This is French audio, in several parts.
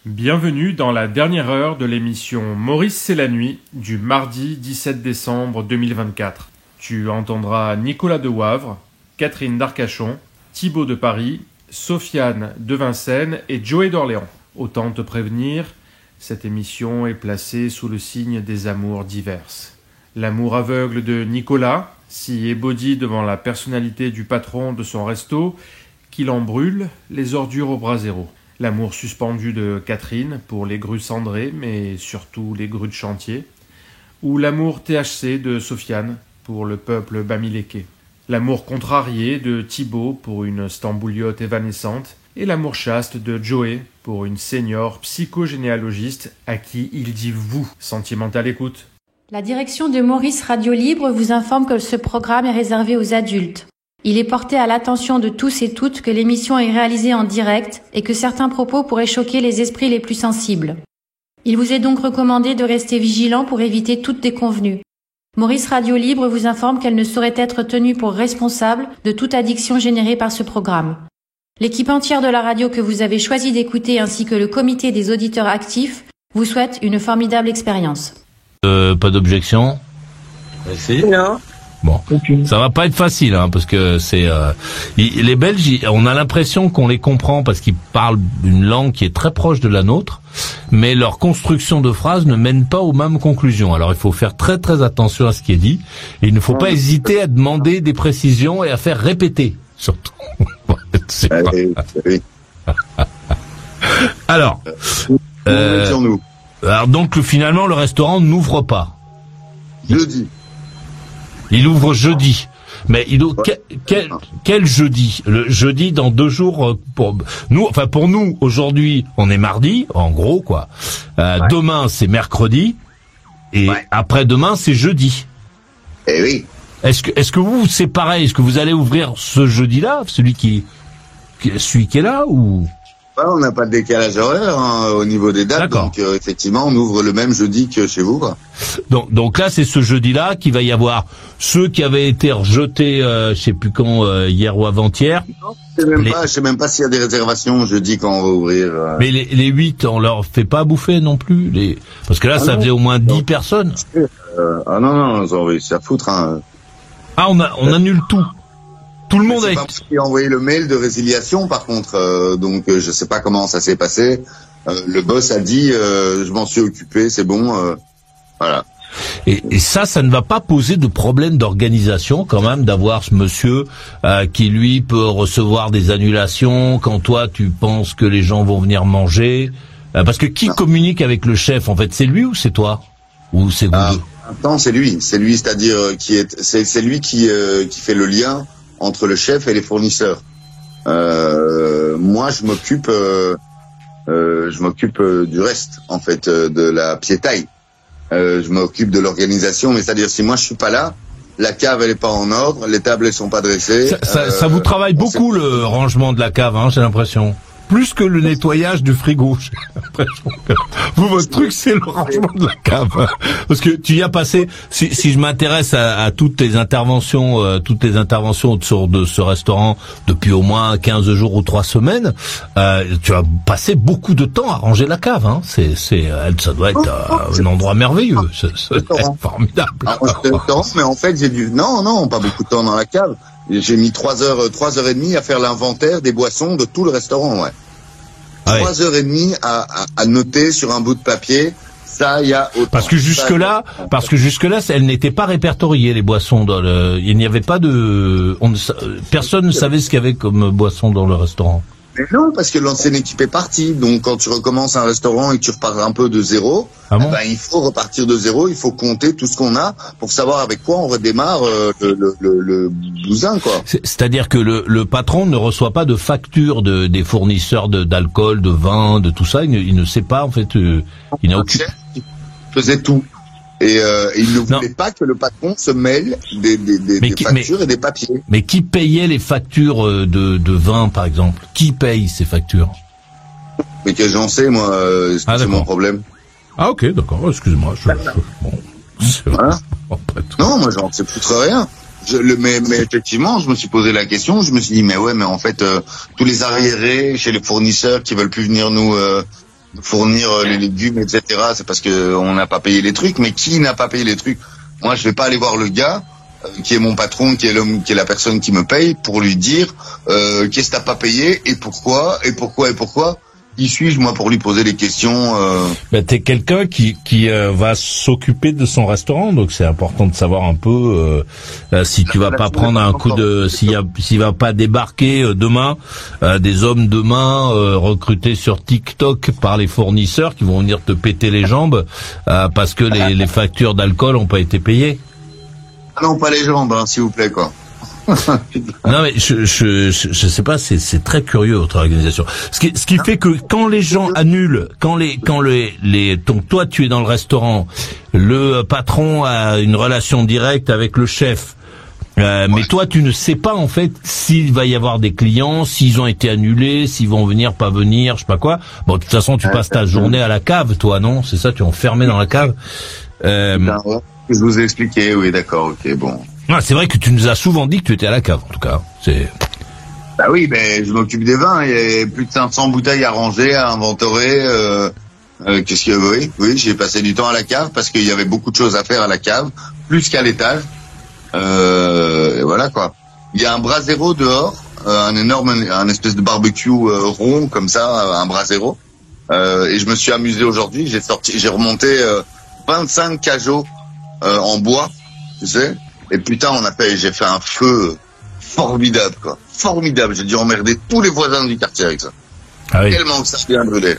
Bienvenue dans la dernière heure de l'émission Maurice c'est la nuit du mardi 17 décembre 2024. Tu entendras Nicolas de Wavre, Catherine d'Arcachon, Thibaut de Paris, Sofiane de Vincennes et Joey d'Orléans. Autant te prévenir, cette émission est placée sous le signe des amours diverses. L'amour aveugle de Nicolas, si ébaudi devant la personnalité du patron de son resto, qu'il en brûle les ordures au brasero. L'amour suspendu de Catherine pour les grues cendrées, mais surtout les grues de chantier. Ou l'amour THC de Sofiane pour le peuple bamiléké. L'amour contrarié de Thibaut pour une stambouliote évanescente. Et l'amour chaste de Joey pour une senior psychogénéalogiste à qui il dit vous. Sentimental écoute. La direction de Maurice Radio Libre vous informe que ce programme est réservé aux adultes. Il est porté à l'attention de tous et toutes que l'émission est réalisée en direct et que certains propos pourraient choquer les esprits les plus sensibles. Il vous est donc recommandé de rester vigilant pour éviter toute déconvenue. Maurice Radio Libre vous informe qu'elle ne saurait être tenue pour responsable de toute addiction générée par ce programme. L'équipe entière de la radio que vous avez choisi d'écouter ainsi que le comité des auditeurs actifs vous souhaite une formidable expérience. Pas d'objection? Merci. Non. Bon, ça va pas être facile, hein, parce que c'est les Belges, on a l'impression qu'on les comprend parce qu'ils parlent une langue qui est très proche de la nôtre, mais leur construction de phrases ne mène pas aux mêmes conclusions. Alors il faut faire très très attention à ce qui est dit, et il ne faut pas hésiter à demander des précisions et à faire répéter, surtout. Oui. Alors, alors donc finalement le restaurant n'ouvre pas. Jeudi. Il ouvre jeudi. Mais quel jeudi? Le jeudi dans 2 jours pour nous aujourd'hui, on est mardi, en gros quoi. Demain c'est mercredi et après-demain c'est jeudi. Eh oui. Est-ce que vous c'est pareil? Est-ce que vous allez ouvrir ce jeudi-là, celui qui est là ou? On n'a pas de décalage horaire au niveau des dates, D'accord. donc effectivement on ouvre le même jeudi que chez vous, quoi. Donc là c'est ce jeudi-là qu'il va y avoir ceux qui avaient été rejetés, je sais plus quand, hier ou avant-hier. Je sais même pas s'il y a des réservations jeudi quand on va ouvrir. Mais les 8, on leur fait pas bouffer non plus, parce que là ça faisait au moins 10 personnes. Non, ils ont réussi à foutre. Ah on annule tout. Tout le monde a été... C'est pas parce qu'il a envoyé le mail de résiliation, par contre, donc je sais pas comment ça s'est passé. Le boss a dit, je m'en suis occupé, c'est bon, voilà. Et ça ne va pas poser de problème d'organisation quand même d'avoir ce monsieur qui lui peut recevoir des annulations quand toi tu penses que les gens vont venir manger, parce que qui communique avec le chef en fait, c'est lui ou c'est toi ou c'est vous deux? Non, c'est lui, c'est-à-dire c'est lui qui fait le lien entre le chef et les fournisseurs. Moi, je m'occupe du reste, en fait, de la piétaille. Je m'occupe de l'organisation, mais c'est-à-dire si moi je suis pas là, la cave elle est pas en ordre, les tables elles sont pas dressées. Ça vous travaille beaucoup le rangement de la cave, hein, j'ai l'impression. Plus que le nettoyage du frigo. J'ai l'impression que vous, votre truc, c'est le rangement de la cave. Parce que tu y as passé, si je m'intéresse à toutes tes interventions autour de ce restaurant depuis au moins 15 jours ou 3 semaines, tu as passé beaucoup de temps à ranger la cave, hein. Ça doit être un endroit merveilleux. C'est formidable. Mais en fait, non, pas beaucoup de temps dans la cave. J'ai mis 3 heures et demie à faire l'inventaire des boissons de tout le restaurant, ouais. 3 heures et demie à noter sur un bout de papier, ça, il y a autant. Parce que jusque-là, elles n'étaient pas répertoriées, les boissons il n'y avait pas personne ne savait ce qu'il y avait comme boisson dans le restaurant. Mais non, parce que l'ancienne équipe est partie. Donc, quand tu recommences un restaurant et que tu repars un peu de zéro, il faut repartir de zéro. Il faut compter tout ce qu'on a pour savoir avec quoi on redémarre le bousin, quoi. C'est-à-dire que le patron ne reçoit pas de facture des fournisseurs d'alcool, de vin, de tout ça. Il ne sait pas, en fait. Il n'a aucune. Il faisait tout. Et il ne voulait pas que le patron se mêle des factures et des papiers. Mais qui payait les factures de vin, par exemple? Qui paye ces factures? Mais que j'en sais, moi, c'est mon problème. Ah ok, d'accord, excuse-moi. Voilà. Non, moi j'en sais foutre rien. Mais effectivement, je me suis posé la question, je me suis dit, mais en fait, tous les arriérés chez les fournisseurs qui veulent plus venir nous fournir les légumes, etc. C'est parce que on n'a pas payé les trucs. Mais qui n'a pas payé les trucs? Moi, je vais pas aller voir le gars qui est mon patron, qui est l'homme, qui est la personne qui me paye, pour lui dire qu'est-ce que t'as pas payé et pourquoi. Qui suis-je moi pour lui poser des questions T'es quelqu'un qui va s'occuper de son restaurant, donc c'est important de savoir un peu si tu vas pas prendre un coup de, s'il va pas débarquer demain des hommes de main recrutés sur TikTok par les fournisseurs qui vont venir te péter les jambes parce que les factures d'alcool ont pas été payées. Non, pas les jambes, s'il vous plaît, quoi. Non mais je sais pas, c'est très curieux votre organisation. Ce qui fait que quand les gens annulent, donc toi tu es dans le restaurant, le patron a une relation directe avec le chef. Mais toi tu ne sais pas en fait s'il va y avoir des clients, s'ils ont été annulés, s'ils vont venir, pas venir, je sais pas quoi. Bon, de toute façon tu passes ta journée à la cave, toi, non? C'est ça, tu es enfermé dans la cave. Je vous ai expliqué, oui, d'accord, ok, bon. Ah, c'est vrai que tu nous as souvent dit que tu étais à la cave, en tout cas. Bah oui, je m'occupe des vins. Il y a plus de 500 bouteilles à ranger, à inventorer. Qu'est-ce que oui, j'ai passé du temps à la cave parce qu'il y avait beaucoup de choses à faire à la cave, plus qu'à l'étage. Et voilà quoi. Il y a un brasero dehors, un espèce de barbecue rond comme ça, un brasero. Et je me suis amusé aujourd'hui. J'ai remonté 25 cajots en bois, tu sais. Et putain, j'ai fait un feu formidable, quoi. Formidable. J'ai dû emmerder tous les voisins du quartier avec ça. Ah oui. Tellement que ça a bien brûlé.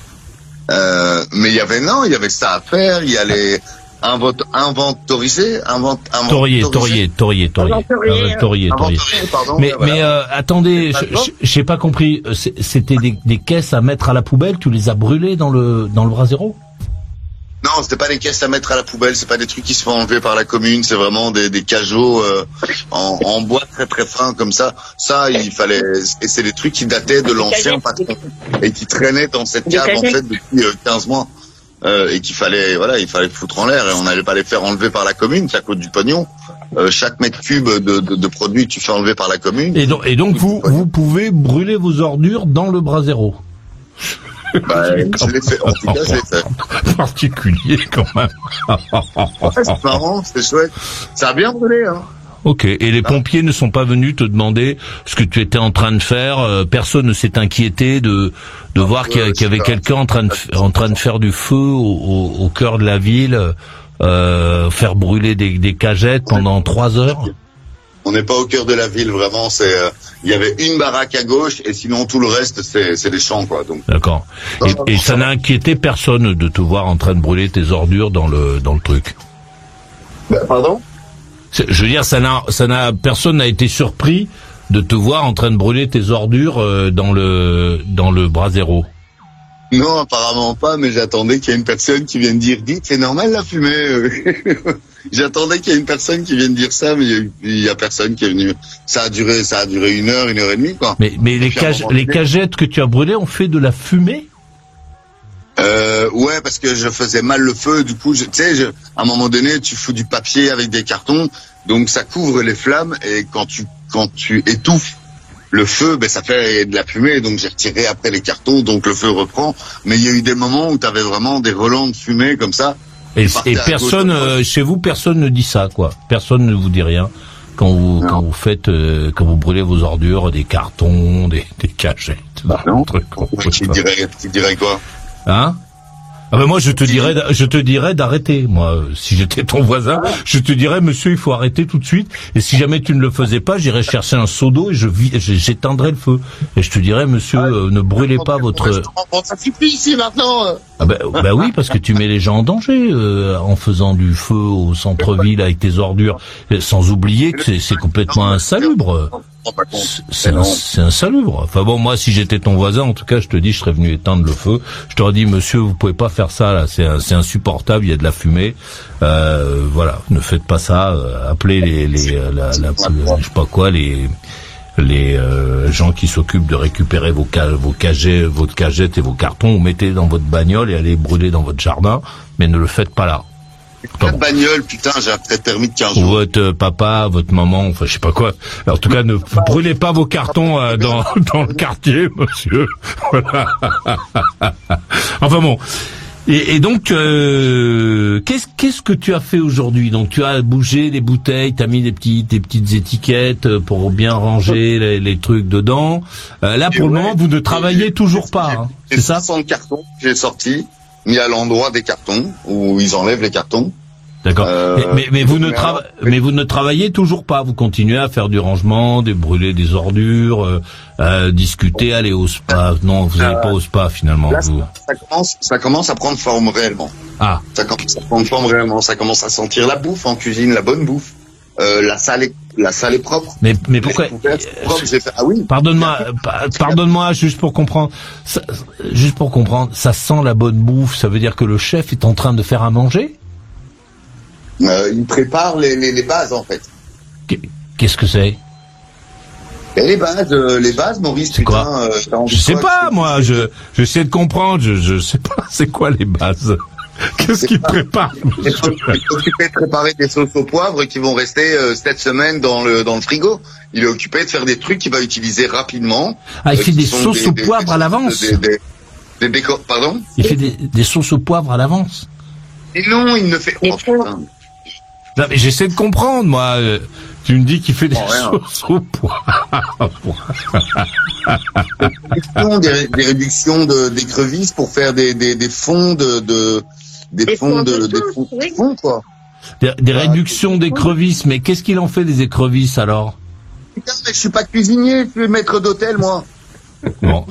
Mais il y avait ça à faire. Il y a les inventoriser. Torier. Pardon. Mais attendez, j'ai pas compris. C'était des caisses à mettre à la poubelle. Tu les as brûlées dans le brasero? Non, c'était pas des caisses à mettre à la poubelle, c'est pas des trucs qui se font enlever par la commune, c'est vraiment des cajots en bois très très fin comme ça. Ça, et c'est des trucs qui dataient de l'ancien patron et qui traînaient dans cette cave en fait depuis 15 mois et il fallait foutre en l'air et on n'allait pas les faire enlever par la commune, ça coûte du pognon. Chaque mètre cube de produit tu fais enlever par la commune. Et donc vous pouvez brûler vos ordures dans le brasero. Je l'ai fait. En tout cas, je l'ai fait. Particulier quand même. C'est marrant, c'est chouette. Ça a bien brûlé, hein. Ok. Et les pompiers ne sont pas venus te demander ce que tu étais en train de faire. Personne ne s'est inquiété de voir qu'il y avait quelqu'un en train de faire du feu au cœur de la ville, faire brûler des cagettes pendant 3 heures. On n'est pas au cœur de la ville, vraiment. Il y avait une baraque à gauche et sinon tout le reste c'est des champs, quoi. Donc. D'accord. Et ça n'a inquiété personne de te voir en train de brûler tes ordures dans le truc. Pardon? Je veux dire, personne n'a été surpris de te voir en train de brûler tes ordures dans le brasero. Non, apparemment pas, mais j'attendais qu'il y ait une personne qui vienne dire, dites, c'est normal la fumée. J'attendais qu'il y ait une personne qui vienne dire ça, mais il y a personne qui est venu. Ça a duré 1 heure, 1 heure et demie, quoi. Mais les cagettes que tu as brûlées ont fait de la fumée? Ouais, parce que je faisais mal le feu, du coup, à un moment donné, tu fous du papier avec des cartons, donc ça couvre les flammes, et quand tu étouffes le feu, ça fait de la fumée, donc j'ai retiré après les cartons, donc le feu reprend. Mais il y a eu des moments où tu avais vraiment des relents de fumée comme ça. Et personne, chez vous, personne ne dit ça, quoi. Personne ne vous dit rien quand vous brûlez vos ordures, des cartons, des cagettes. Non. Tu dirais quoi? Hein? Ah ben moi je te dirais d'arrêter. Moi, si j'étais ton voisin, je te dirais monsieur, il faut arrêter tout de suite. Et si jamais tu ne le faisais pas, j'irais chercher un seau d'eau et j'éteindrais le feu. Et je te dirais monsieur, ne brûlez pas votre. Ça suffit ici maintenant. Ah ben oui, parce que tu mets les gens en danger en faisant du feu au centre-ville avec tes ordures. Sans oublier que c'est complètement insalubre. C'est insalubre. Enfin bon, moi, si j'étais ton voisin, en tout cas, je te dis, je serais venu éteindre le feu. Je t'aurais dit, monsieur, vous pouvez pas faire ça, là. C'est insupportable. Il y a de la fumée. Voilà. Ne faites pas ça. Appelez je sais pas quoi, les gens qui s'occupent de récupérer votre cagette et vos cartons, vous mettez dans votre bagnole et allez brûler dans votre jardin. Mais ne le faites pas là. Pas de bagnole, putain, j'ai un prêt permis de 15 jours. Votre papa, votre maman, enfin je sais pas quoi. Alors, en tout cas, ne brûlez pas vos cartons dans le quartier, monsieur. Voilà. Enfin bon. Et donc, qu'est-ce que tu as fait aujourd'hui? Donc, tu as bougé les bouteilles, t'as mis des petites étiquettes pour bien ranger les trucs dedans. Là, pour le moment, vous ne travaillez toujours pas, hein, c'est ça? 60 cartons que j'ai sortis, mis à l'endroit des cartons où ils enlèvent les cartons. D'accord. Mais vous ne travaillez toujours pas. Vous continuez à faire du rangement, brûler des ordures, discuter, aller au spa. Non, vous n'allez pas au spa finalement. Là, ça commence à prendre forme réellement. Ah. Ça commence à prendre forme réellement. Ça commence à sentir la bouffe en cuisine, la bonne bouffe. La salle est propre. Mais pourquoi? Ah oui. Pardonne-moi, juste pour comprendre. Ça sent la bonne bouffe. Ça veut dire que le chef est en train de faire à manger? Il prépare les bases en fait. Qu'est-ce que c'est? Les bases, Maurice. C'est quoi? Je sais pas, moi. J'essaie de comprendre. Je sais pas. C'est quoi les bases? Qu'est-ce qu'il prépare? Il est occupé de préparer des sauces au poivre qui vont rester 7 semaines dans le frigo. Il est occupé de faire des trucs qu'il va utiliser rapidement. Ah, il fait des sauces au poivre à l'avance. Pardon? Il fait des sauces au poivre à l'avance. Et non, il ne fait. Non, mais j'essaie de comprendre, moi. Tu me dis qu'il fait des sauces au poivre. Des réductions d'écrevisses pour faire des fonds des fonds, quoi. Des réductions d'écrevisses, mais qu'est-ce qu'il en fait des écrevisses alors? Putain, mais je suis pas cuisinier, je suis maître d'hôtel, moi. Bon,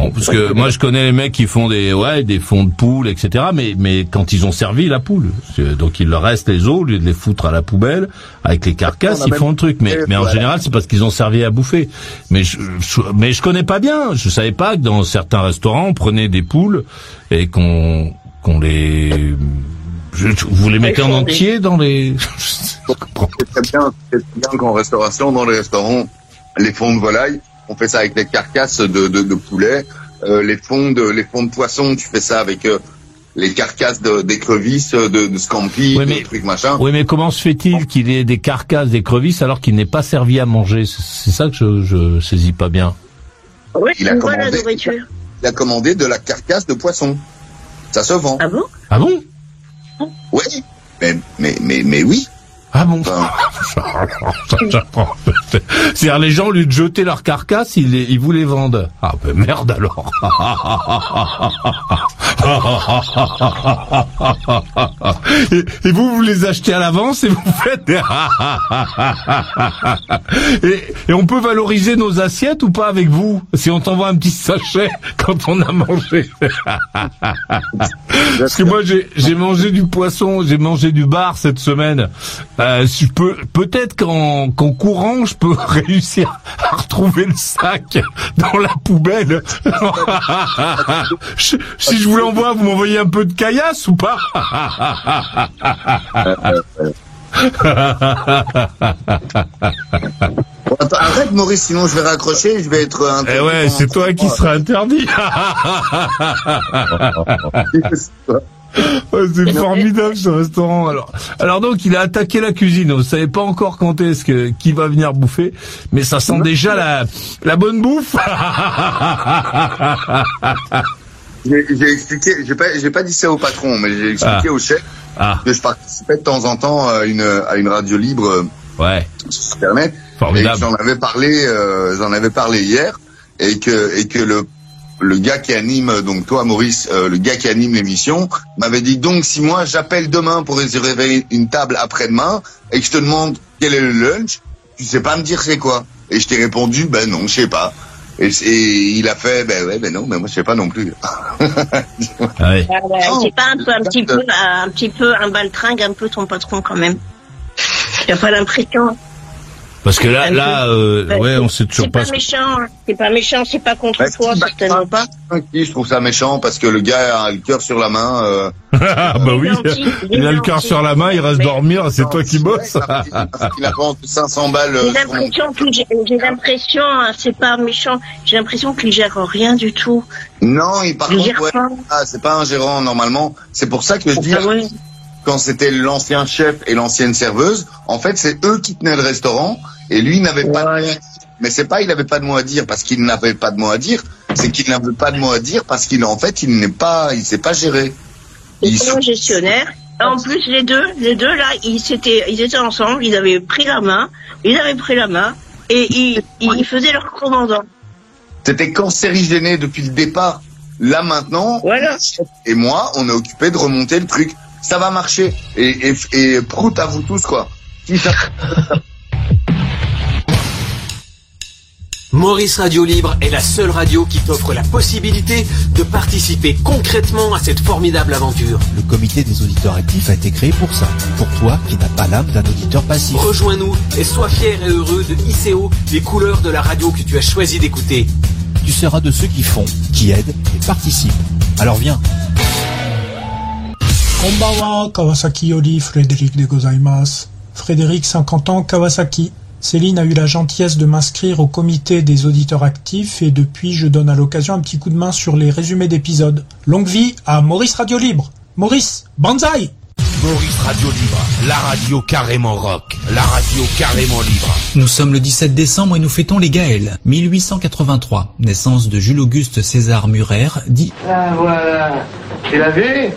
parce que moi je connais les mecs qui font des fonds de poule, etc. Mais quand ils ont servi la poule, donc il leur reste les os, au lieu de les foutre à la poubelle avec les carcasses, ils font le truc. Mais en général c'est parce qu'ils ont servi à bouffer. Mais je connais pas bien. Je savais pas que dans certains restaurants on prenait des poules et qu'on les vous les mettez en entier dans les. C'est bien qu'en restauration, dans les restaurants, les fonds de volaille. On fait ça avec des carcasses de poulet. Les fonds de poisson, tu fais ça avec les carcasses d'écrevisses, de scampi, de trucs machin. Oui, mais comment se fait-il qu'il ait des carcasses d'écrevisses alors qu'il n'est pas servi à manger? C'est ça que je saisis pas bien. Oui, il a commandé de la carcasse de poisson. Ça se vend. Ah bon? Ah bon? Oui. Mais oui. Ah bon? C'est-à-dire les gens, au lieu de jeter leurs carcasses, ils vous les vendent. Ah ben merde alors. Et vous les achetez à l'avance et vous faites des... et on peut valoriser nos assiettes ou pas avec vous? Si on t'envoie un petit sachet quand on a mangé. Parce que moi j'ai mangé du poisson, j'ai mangé du bar cette semaine. Peut-être qu'en courant, je peux réussir à retrouver le sac dans la poubelle. Si je vous l'envoie, vous m'envoyez un peu de caillasse ou pas? Arrête Maurice, sinon je vais raccrocher, je vais être interdit. Eh ouais, c'est toi qui seras interdit. Ouais, c'est formidable ce restaurant. Alors donc il a attaqué la cuisine. Vous savez pas encore quand est-ce qui va venir bouffer, mais ça sent déjà la bonne bouffe. J'ai expliqué, j'ai pas dit ça au patron, mais j'ai expliqué au chef que je participais de temps en temps à une radio libre sur Internet. Formidable. Et j'en avais parlé hier et que le gars qui anime, donc toi Maurice, le gars qui anime l'émission, m'avait dit donc si moi j'appelle demain pour réserver une table après-demain et que je te demande quel est le lunch, tu sais pas me dire c'est quoi. Et je t'ai répondu ben non, je sais pas. Et il a fait ben non, mais moi je sais pas non plus. C'est pas un petit peu un baltringue un peu ton patron quand même. T'as pas l'impression? Parce que là, on sait toujours pas. C'est pas méchant, c'est pas contre toi, certainement pas. Je trouve ça méchant parce que le gars a le cœur sur la main. Bah oui, il a le cœur sur la main, il reste dormir, c'est toi qui bosses. Il a vendu 500 balles. J'ai l'impression, c'est pas méchant, j'ai l'impression qu'il gère rien du tout. Non, par contre, c'est pas un gérant normalement. C'est pour ça que je dis. quand c'était l'ancien chef et l'ancienne serveuse, en fait, c'est eux qui tenaient le restaurant et lui n'avait pas. Mais c'est pas il n'avait pas de mot à dire parce qu'il n'avait pas de mot à dire, c'est qu'il n'avait pas de mot à dire parce qu'il en fait il sait pas gérer. Il est gestionnaire. En plus les deux là, ils étaient ensemble, ils avaient pris la main et ils faisaient leur commandant. C'était cancérigéné depuis le départ. Là maintenant, voilà. Et moi, on est occupé de remonter le truc. Ça va marcher. Et prout à vous tous quoi. Si ça... Maurice Radio Libre est la seule radio qui t'offre la possibilité de participer concrètement à cette formidable aventure. Le comité des auditeurs actifs a été créé pour ça. Pour toi qui n'as pas l'âme d'un auditeur passif. Rejoins-nous et sois fier et heureux de hisser haut les couleurs de la radio que tu as choisi d'écouter. Tu seras de ceux qui font, qui aident et participent. Alors viens. Konbanwa, Kawasaki yori Frédéric de gozaimasu. Frédéric, 50 ans, Kawasaki. Céline a eu la gentillesse de m'inscrire au comité des auditeurs actifs et depuis je donne à l'occasion un petit coup de main sur les résumés d'épisodes. Longue vie à Maurice Radio Libre. Maurice, banzai! Maurice Radio Libre, la radio carrément rock, la radio carrément libre. Nous sommes le 17 décembre et nous fêtons les Gaëls. 1883, naissance de Jules-Auguste César Murer, dit... Ah voilà, tu l'as vu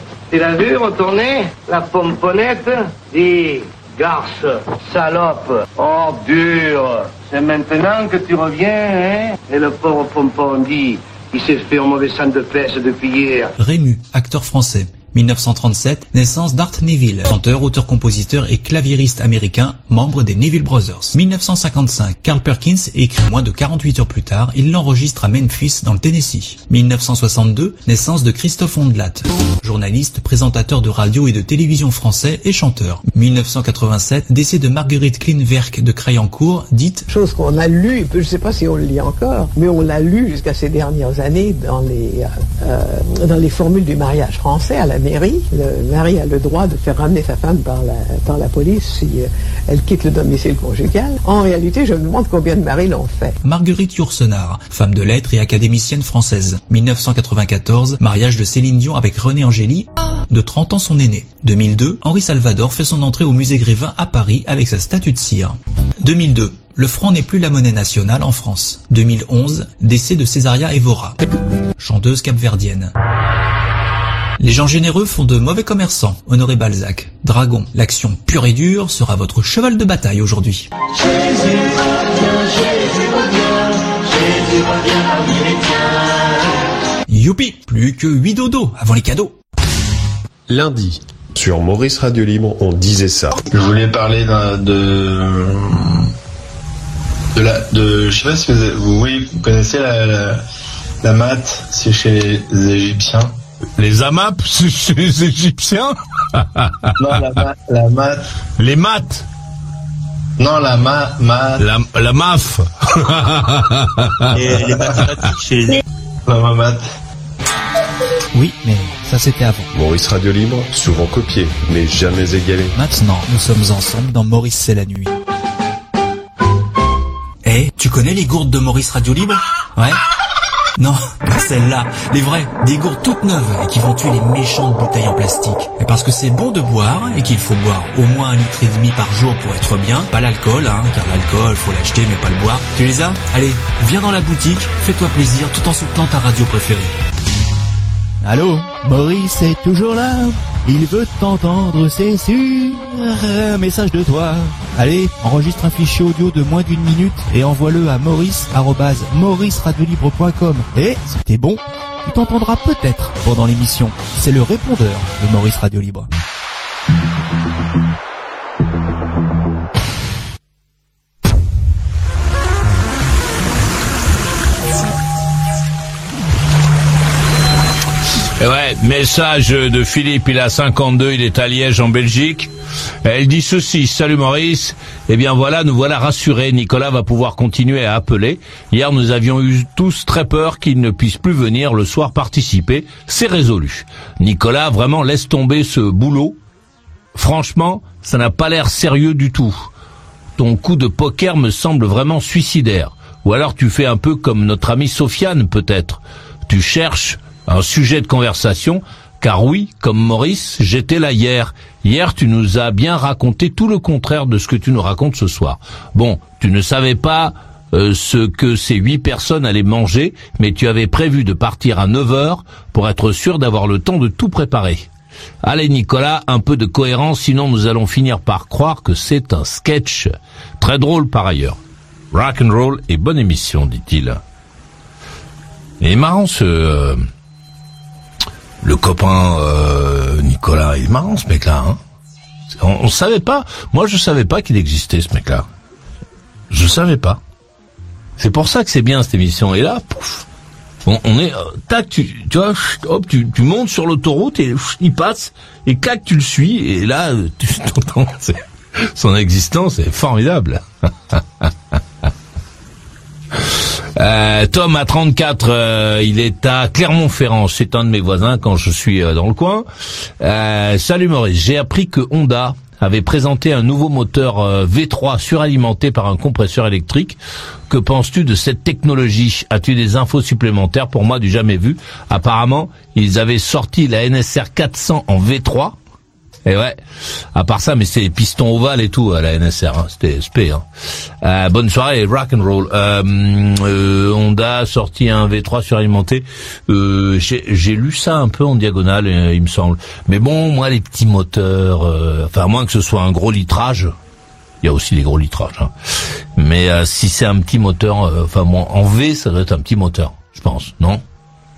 retourner la pomponnette? Dis... Garce, salope, ordure. C'est maintenant que tu reviens, hein? Et le pauvre pompon dit, il s'est fait un mauvais sang de pêche depuis hier. Rému, acteur français. 1937, naissance d'Art Neville, chanteur, auteur-compositeur et claviériste américain, membre des Neville Brothers. 1955, Carl Perkins écrit moins de 48 heures plus tard, il l'enregistre à Memphis dans le Tennessee. 1962, naissance de Christophe Ondelat, journaliste, présentateur de radio et de télévision français et chanteur. 1987, décès de Marguerite Kleinwerk de Crayancourt, dite... Chose qu'on a lu, je ne sais pas si on le lit encore, mais on l'a lu jusqu'à ces dernières années dans les formules du mariage français à la mairie. Le mari a le droit de faire ramener sa femme par la police si elle quitte le domicile conjugal. En réalité, je me demande combien de maris l'ont fait. Marguerite Yourcenar, femme de lettres et académicienne française. 1994, mariage de Céline Dion avec René Angéli, de 30 ans son aîné. 2002, Henri Salvador fait son entrée au musée Grévin à Paris avec sa statue de cire. 2002, le franc n'est plus la monnaie nationale en France. 2011, décès de Césaria Evora, chanteuse capverdienne. Les gens généreux font de mauvais commerçants, Honoré Balzac. Dragon, l'action pure et dure sera votre cheval de bataille aujourd'hui. Jésus revient, youpi, plus que 8 dodos avant les cadeaux. Lundi, sur Maurice Radio Libre, on disait ça. Je voulais parler je sais pas si vous connaissez la maths, c'est chez les Égyptiens. Les AMAP, c'est chez les Égyptiens? Non, la maths. Les maths? Non, la MAF. Et les mathématiques chez les... La maths. Oui, mais ça c'était avant. Maurice Radio Libre, souvent copié, mais jamais égalé. Maintenant, nous sommes ensemble dans Maurice c'est la nuit. Tu connais les gourdes de Maurice Radio Libre? Ouais? Non, pas celles-là. Les vraies, des gourdes toutes neuves et qui vont tuer les méchantes bouteilles en plastique. Et parce que c'est bon de boire et qu'il faut boire au moins 1,5 litre par jour pour être bien. Pas l'alcool, car l'alcool, faut l'acheter mais pas le boire. Tu les as? Allez, viens dans la boutique, fais-toi plaisir tout en soutenant ta radio préférée. Allô, Maurice est toujours là. Il veut t'entendre, c'est sûr. Un message de toi. Allez, enregistre un fichier audio de moins d'1 minute et envoie-le à maurice@mauriceradiolibre.com. Et si t'es bon, tu t'entendras peut-être pendant l'émission. C'est le répondeur de Maurice Radio Libre. Ouais, message de Philippe, il a 52, il est à Liège en Belgique. Elle dit ceci: salut Maurice, eh bien voilà, nous voilà rassurés, Nicolas va pouvoir continuer à appeler. Hier nous avions eu tous très peur qu'il ne puisse plus venir le soir participer, c'est résolu. Nicolas, vraiment laisse tomber ce boulot, franchement, ça n'a pas l'air sérieux du tout. Ton coup de poker me semble vraiment suicidaire. Ou alors tu fais un peu comme notre amie Sofiane peut-être, tu cherches un sujet de conversation Car oui, comme Maurice, j'étais là hier. Hier, tu nous as bien raconté tout le contraire de ce que tu nous racontes ce soir. Bon, tu ne savais pas ce que ces 8 personnes allaient manger, mais tu avais prévu de partir à 9h pour être sûr d'avoir le temps de tout préparer. Allez Nicolas, un peu de cohérence, sinon nous allons finir par croire que c'est un sketch. Très drôle par ailleurs. Rock and roll et bonne émission, dit-il. Et marrant le copain Nicolas, il est marrant ce mec-là. Hein. On savait pas. Moi, je savais pas qu'il existait ce mec-là. Je savais pas. C'est pour ça que c'est bien cette émission. Et là, pouf, on est tac, tu vois, hop, tu montes sur l'autoroute et il passe et clac, tu le suis et là, tu t'entends. Son existence est formidable. Tom à 34, il est à Clermont-Ferrand, c'est un de mes voisins quand je suis dans le coin. Salut Maurice, j'ai appris que Honda avait présenté un nouveau moteur V3 suralimenté par un compresseur électrique. Que penses-tu de cette technologie? As-tu des infos supplémentaires pour moi du jamais vu? Apparemment, ils avaient sorti la NSR 400 en V3. Et ouais, à part ça, mais c'est les pistons ovales et tout, la NSR, hein, c'était SP. Hein. Bonne soirée, rock and roll. Honda a sorti un V3 suralimenté. J'ai lu ça un peu en diagonale, il me semble. Mais bon, moi, les petits moteurs, enfin, à moins que ce soit un gros litrage, il y a aussi les gros litrages. Hein. Mais si c'est un petit moteur, enfin, moi, en V, ça doit être un petit moteur, je pense, non?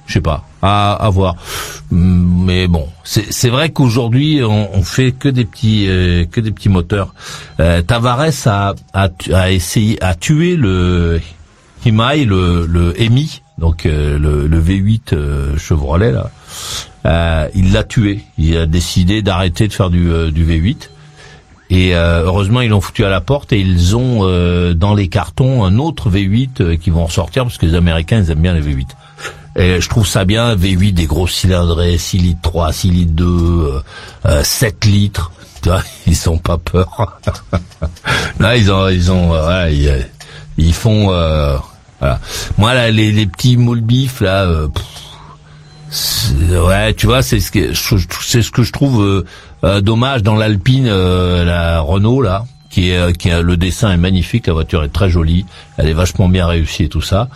Je sais pas, à voir. Mais bon, c'est vrai qu'aujourd'hui on fait que des petits moteurs. Tavares a essayé à tuer le Himai, le Hemi, donc le V8 Chevrolet là. Il l'a tué. Il a décidé d'arrêter de faire du V8. Et heureusement ils l'ont foutu à la porte et ils ont dans les cartons un autre V8 qui vont ressortir parce que les Américains ils aiment bien les V8. Et je trouve ça bien, V8, des gros cylindrés, 6 litres 3, 6 litres 2, 7 litres. Tu vois, ils sont pas peur. Là, ils font, voilà. Moi, là, les petits moules bif, là, ouais, tu vois, c'est ce que je trouve, dommage dans l'Alpine, la Renault, là, qui est, le dessin est magnifique, la voiture est très jolie, elle est vachement bien réussie et tout ça.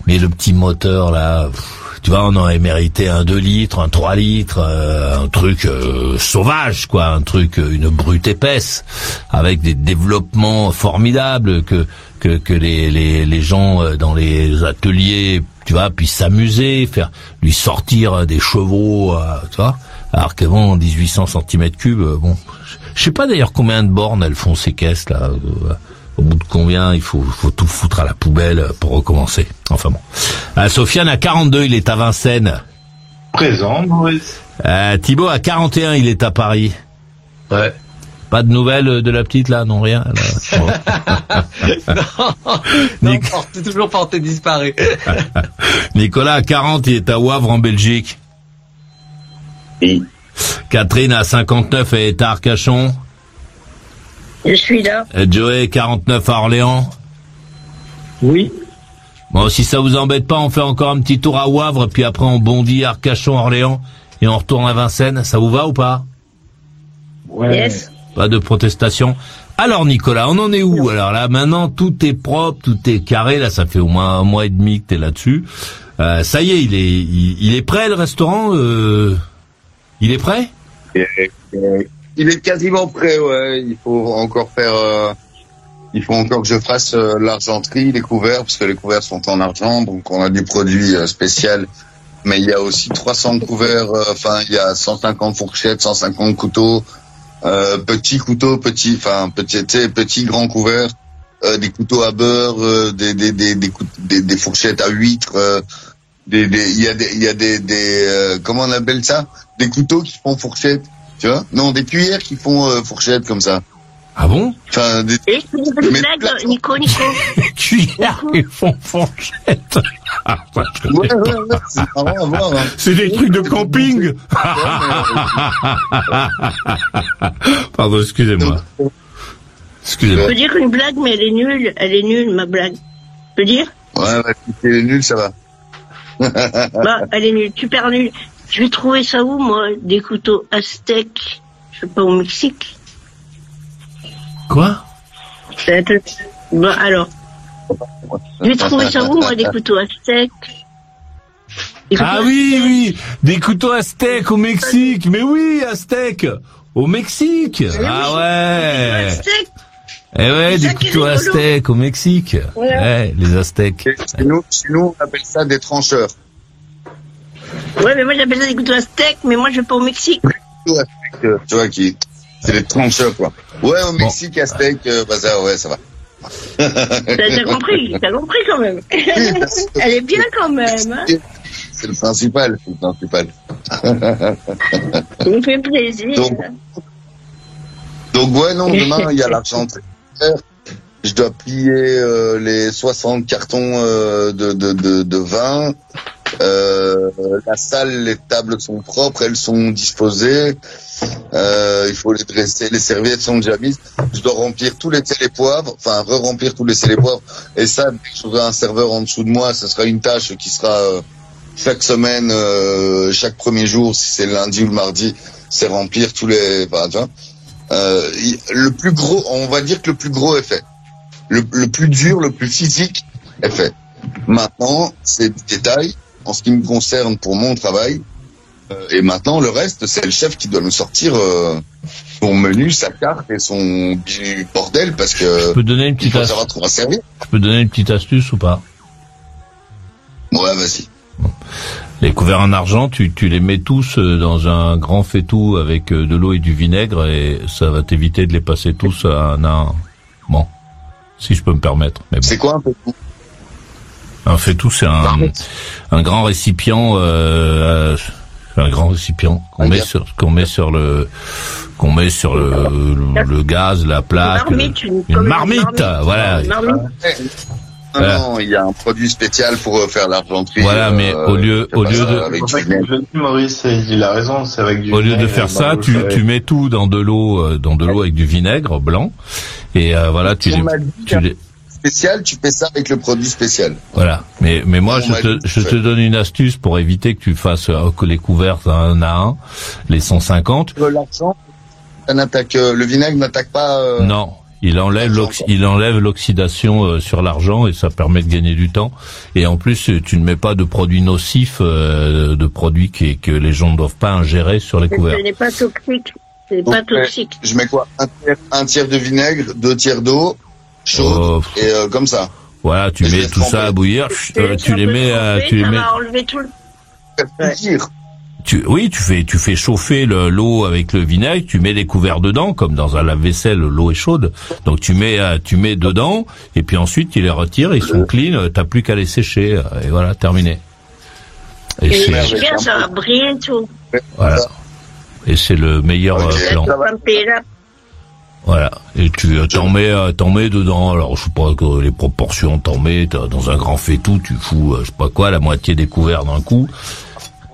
Mais le petit moteur là, tu vois, on aurait mérité un 2 litres, un 3 litres, un truc sauvage quoi, un truc, une brute épaisse, avec des développements formidables que les gens dans les ateliers, tu vois, puissent s'amuser, lui sortir des chevaux, tu vois. Alors que bon, 1800 cm3, bon, je sais pas d'ailleurs combien de bornes elles font ces caisses là. Au bout de combien il faut tout foutre à la poubelle pour recommencer. Enfin bon. Sofiane à 42, il est à Vincennes. Présent, Maurice. Thibaut à 41, il est à Paris. Ouais. Pas de nouvelles de la petite là, non rien. Là. Non, c'est toujours porté disparu. Nicolas à 40, il est à Wavre en Belgique. Oui. Catherine à 59, elle est à Arcachon. Je suis là. Joey, 49 à Orléans. Oui. Bon, si ça vous embête pas, on fait encore un petit tour à Wavre, puis après on bondit à Arcachon, Orléans, et on retourne à Vincennes. Ça vous va ou pas? Ouais. Yes. Pas de protestation. Alors Nicolas, on en est où? Alors là, maintenant, tout est propre, tout est carré. Là, ça fait au moins 1 mois et demi que t'es là-dessus. Ça y est, il est prêt, le restaurant? Il est prêt? Il est quasiment prêt, ouais. Il faut encore que je fasse l'argenterie, les couverts, parce que les couverts sont en argent, donc on a des produits spéciaux. Mais il y a aussi 300 couverts, il y a 150 fourchettes, 150 couteaux, petits couteaux, petits grands couverts, des couteaux à beurre, des fourchettes à huîtres, il y a des comment on appelle ça? Des couteaux qui font fourchette. Tu vois? Non, des cuillères qui font fourchette comme ça. Ah bon? Enfin, des blagues, Nico. Des cuillères qui font fourchette. Ouais, c'est marrant à voir. Hein. C'est des trucs de camping. Pardon, excusez-moi. Je peux dire une blague, mais elle est nulle, ma blague. Je peux dire? Ouais, si elle est nulle, ça va. Bah, elle est nulle, super nulle. Je vais trouver ça où, moi, des couteaux aztèques? Je sais pas, au Mexique. Quoi? Bon, alors. Je vais trouver ça où, moi, des couteaux aztèques? Ah oui, des couteaux aztèques au Mexique. Mais oui, aztèques au Mexique. Ah ouais. Eh ouais, des couteaux aztèques au Mexique. Ouais, les aztèques. Chez nous, on appelle ça des trancheurs. Ouais, mais moi j'appelle ça des couteaux aztèques, mais moi je vais pas au Mexique. Tu vois, c'est des trancheurs, quoi. Ouais, au Mexique, aztèque, ça, ouais, ça va. T'as compris quand même. Elle est bien quand même, hein. C'est le principal. Ça me fait plaisir. Donc ouais, non, demain, il y a l'argenterie. Je dois plier les 60 cartons de vin. La salle, les tables sont propres, elles sont disposées. Il faut les dresser, les serviettes sont déjà mises. Je dois remplir tous les télépoivres, enfin re-remplir tous les télépoivres. Et ça, dès que j'aurai un serveur en dessous de moi, ce sera une tâche qui sera chaque semaine, chaque premier jour, si c'est le lundi ou le mardi, c'est remplir tous les. Enfin, tu vois. Le plus gros, on va dire que le plus gros est fait. Le plus dur, le plus physique est fait. Maintenant, c'est des détails en ce qui me concerne pour mon travail. Et maintenant, le reste, c'est le chef qui doit nous sortir son menu, sa carte et son bordel, parce que je peux donner une petite astuce ou pas? Ouais, vas-y. Les couverts en argent, tu les mets tous dans un grand faitout avec de l'eau et du vinaigre et ça va t'éviter de les passer tous à un. Bon, si je peux me permettre. Mais bon. C'est quoi un faitout? Un faitout, c'est un grand récipient, un grand récipient qu'on met sur le gaz, la plaque, une marmite, voilà. Non, il y a un produit spécial pour faire l'argenterie. Voilà, mais au lieu de Maurice, il a raison, c'est avec du. Au lieu de faire ça, tu mets tout dans de l'eau avec du vinaigre blanc, et voilà, tu les spécial, tu fais ça avec le produit spécial. Voilà. Mais moi, je te donne une astuce pour éviter que tu fasses les couverts un à un, les 150. L'argent, le vinaigre n'attaque pas. Non. Il enlève l'oxydation sur l'argent et ça permet de gagner du temps. Et en plus, tu ne mets pas de produits nocifs, de produits que les gens ne doivent pas ingérer sur les couverts. Ce n'est pas toxique. C'est pas toxique. Je mets quoi? Un tiers de vinaigre, 2 tiers d'eau chaude et comme ça. Voilà, tu mets tout ça à bouillir. Tu les mets. Ça va enlever tout le. Tu fais chauffer l'eau avec le vinaigre, tu mets les couverts dedans, comme dans un lave-vaisselle, l'eau est chaude. Donc tu mets dedans, et puis ensuite tu les retires, ils sont clean, t'as plus qu'à les sécher, et voilà, terminé. Et c'est bien, ça va briller tout. Voilà. Et c'est le meilleur plan. Voilà. Et tu t'en mets dedans, alors je sais pas que les proportions, t'en mets dans un grand faitout, tu fous, je sais pas quoi, la moitié des couverts d'un coup.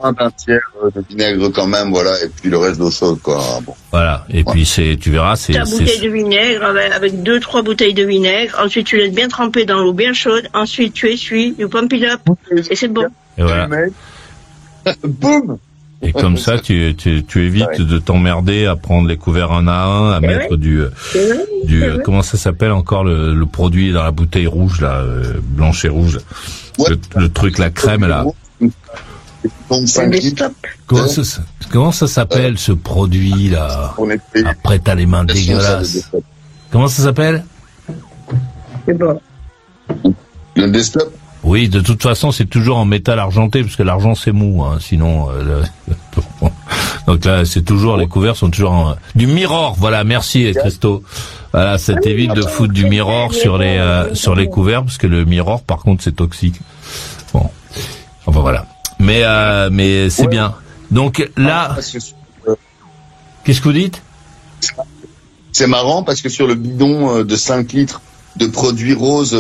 Un tiers de vinaigre quand même, voilà, et puis le reste d'eau chaude, quoi. Bon. Voilà, et puis tu verras, c'est... Ta bouteille de vinaigre avec 2-3 bouteilles de vinaigre, ensuite tu laisses bien tremper dans l'eau bien chaude, ensuite tu essuies, you pump it up, et c'est bon. Et voilà. Boum. Et comme ça, tu évites de t'emmerder à prendre les couverts un à un, à mettre du comment ça s'appelle encore le produit dans la bouteille rouge, là, blanche et rouge, le truc, la crème, là. Comment ça s'appelle ce produit là? Après t'as les mains dégueulasses. Comment ça s'appelle? C'est bon. Le Destop. Oui, de toute façon c'est toujours en métal argenté parce que l'argent c'est mou, hein, sinon. Donc là c'est toujours les couverts sont toujours du Mirror. Voilà, merci Christo. Voilà, ça t'évite de foutre du Mirror sur les couverts parce que le Mirror par contre c'est toxique. Bon, enfin voilà. Mais c'est bien. Donc là, qu'est-ce que vous dites? C'est marrant parce que sur le bidon de 5 litres de produits roses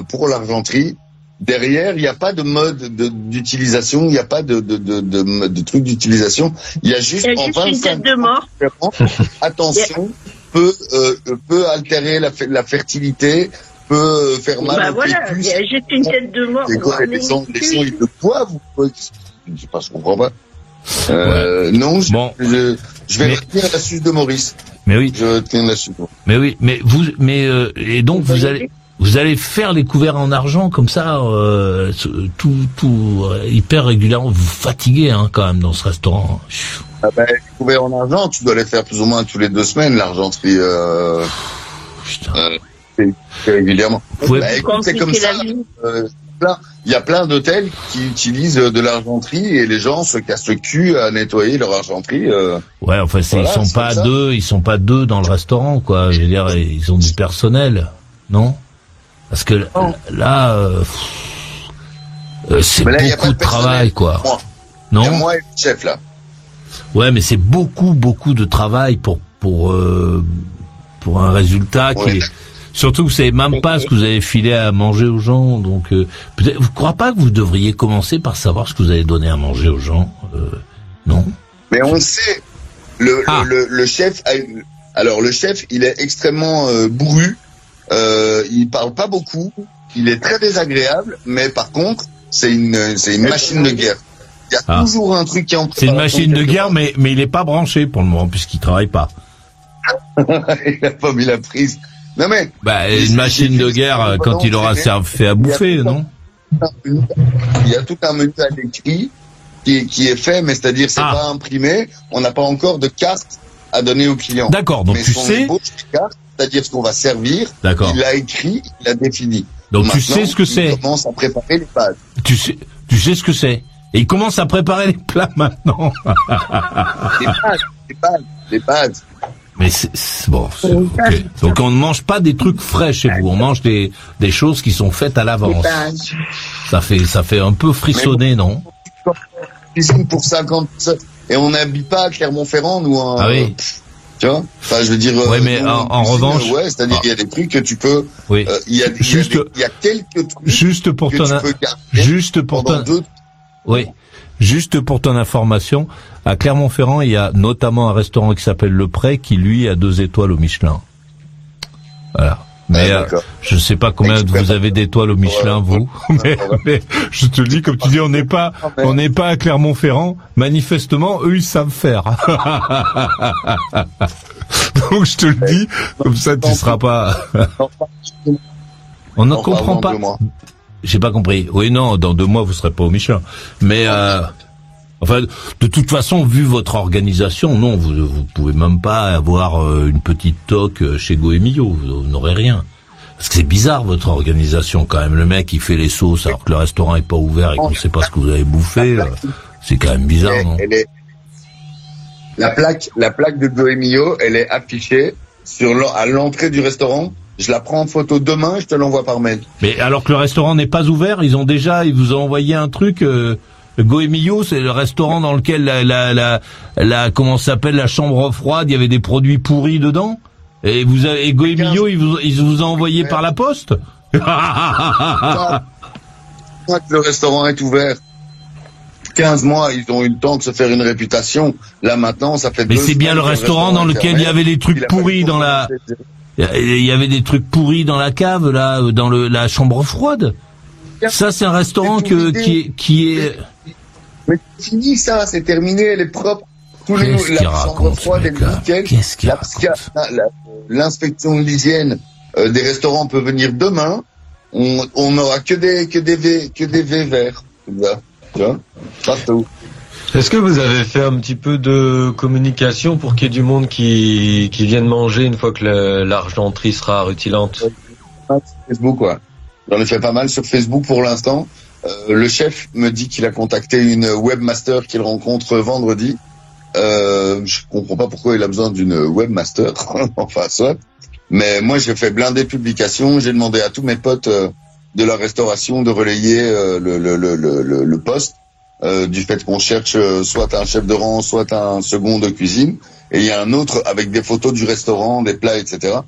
pour l'argenterie, derrière, il n'y a pas de mode d'utilisation, il n'y a pas de truc d'utilisation. Il y a juste une tête de mort. Attention, peut altérer la fertilité, peut faire mal au fœtus. Il y a juste une tête de mort. C'est quoi, les sons, ils le poivent ou quoi? Je sais pas, je comprends pas. Non, je vais retenir la suce de Maurice. Mais oui. Je retiens la suce. Mais oui, et donc vous allez faire les couverts en argent comme ça, tout hyper régulièrement. Vous fatiguez quand même dans ce restaurant. Les couverts en argent, tu dois les faire plus ou moins tous les 2 semaines, l'argenterie. Régulièrement. Écoute, c'est comme ça. Il y a plein d'hôtels qui utilisent de l'argenterie et les gens se cassent le cul à nettoyer leur argenterie. Ouais, enfin, ils sont pas deux dans le restaurant, quoi. Je veux dire, ils ont du personnel, non? Parce que là, c'est beaucoup de travail, quoi. Non? Il y a moi et le chef, là. Ouais, mais c'est beaucoup de travail pour un résultat qui est... Surtout que vous savez même pas ce que vous avez filé à manger aux gens, donc peut-être vous ne croyez pas que vous devriez commencer par savoir ce que vous avez donné à manger aux gens, non? Mais on sait. Le chef alors le chef, il est extrêmement bourru. Il parle pas beaucoup. Il est très désagréable, mais par contre, c'est une machine de guerre. Il y a toujours un truc qui est en C'est une machine de guerre, mais il est pas branché pour le moment puisqu'il travaille pas. Il a pas mis la prise. Non mais une machine de guerre quand il aura fait à bouffer, non? Il y a tout un menu à l'écrit qui est fait, mais c'est-à-dire c'est pas imprimé, on n'a pas encore de carte à donner au client. D'accord, donc mais tu sais, c'est-à-dire ce qu'on va servir, il l'a écrit, il l'a défini. Donc maintenant, tu sais ce que c'est. Il commence à préparer les bases. Tu sais ce que c'est. Et il commence à préparer les plats maintenant. Les bases. Mais c'est bon. Okay. Donc on ne mange pas des trucs frais chez vous, on mange des choses qui sont faites à l'avance. Ça fait un peu frissonner, non? Cuisine pour 50 et on n'habille pas à Clermont-Ferrand, nous. Ah oui. Tu vois? Enfin, je veux dire. Ouais, mais en revanche. C'est-à-dire qu'il y a des trucs que tu peux. Oui. Il y a quelques trucs. Juste pour ton. Oui. Juste pour ton information, à Clermont-Ferrand, il y a notamment un restaurant qui s'appelle Le Pré, qui lui a 2 étoiles au Michelin. Voilà. Mais je sais pas combien vous avez d'étoiles au Michelin, vous. Mais je te le dis, comme tu dis, on n'est pas à Clermont-Ferrand. Manifestement, eux, ils savent faire. Donc je te le dis, comme ça, tu seras pas. On ne comprend pas. J'ai pas compris. Oui, non, dans 2 mois, vous serez pas au Michelin. Mais, enfin, de toute façon, vu votre organisation, non, vous pouvez même pas avoir une petite toque chez Goemio. Vous n'aurez rien. Parce que c'est bizarre, votre organisation, quand même. Le mec, il fait les sauces alors que le restaurant est pas ouvert et qu'on sait pas ce que vous avez bouffé. C'est quand même bizarre, non? La plaque de Goemio, elle est affichée à l'entrée du restaurant. Je la prends en photo demain et je te l'envoie par mail. Mais alors que le restaurant n'est pas ouvert, ils vous ont envoyé un truc. Goemio, c'est le restaurant dans lequel comment ça s'appelle, la chambre froide, il y avait des produits pourris dedans. Et Goemio, ils vous ont envoyé par la poste. Moi, le restaurant est ouvert. 15 mois, ils ont eu le temps de se faire une réputation. Là maintenant, ça fait. Mais c'est bien le restaurant dans lequel il y avait des trucs pourris dans la. Il y avait des trucs pourris dans la cave, là, dans la chambre froide. Ça, c'est un restaurant qui est. Mais c'est fini, ça, c'est terminé, elle est propre. La chambre froide, elle est nickel. Qu'est-ce qu'il raconte? L'inspection de l'hygiène des restaurants peut venir demain. On n'aura que des V verts. Tu vois? Partout. Est-ce que vous avez fait un petit peu de communication pour qu'il y ait du monde qui vienne manger une fois que l'argenterie sera rutilante? Facebook, ouais. J'en ai fait pas mal sur Facebook pour l'instant. Le chef me dit qu'il a contacté une webmaster qu'il rencontre vendredi. Je comprends pas pourquoi il a besoin d'une webmaster. Enfin, soit. Mais moi, j'ai fait blinder publications. J'ai demandé à tous mes potes de la restauration de relayer le poste. Du fait qu'on cherche soit un chef de rang, soit un second de cuisine, et il y a un autre avec des photos du restaurant, des plats, etc.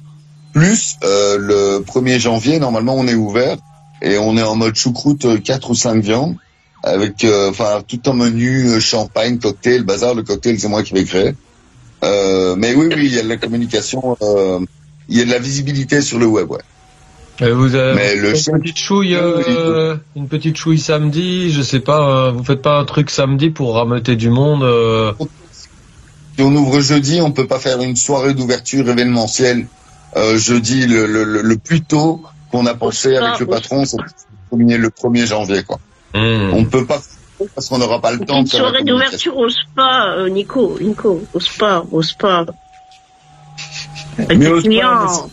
Plus le 1er janvier, normalement, on est ouvert et on est en mode choucroute 4 ou 5 viandes avec tout un menu champagne, cocktail, bazar. Le cocktail, c'est moi qui l'ai créé. Mais oui, il y a de la communication, il y a de la visibilité sur le web, ouais. Vous avez Mais le une petite chouille samedi, je sais pas, vous faites pas un truc samedi pour rameuter du monde Si on ouvre jeudi, on peut pas faire une soirée d'ouverture événementielle jeudi le plus tôt qu'on a pensé avec le patron, c'est le 1er janvier, quoi. On peut pas parce qu'on n'aura pas le temps de faire une soirée d'ouverture au spa, Nico, au spa. Avec les clients.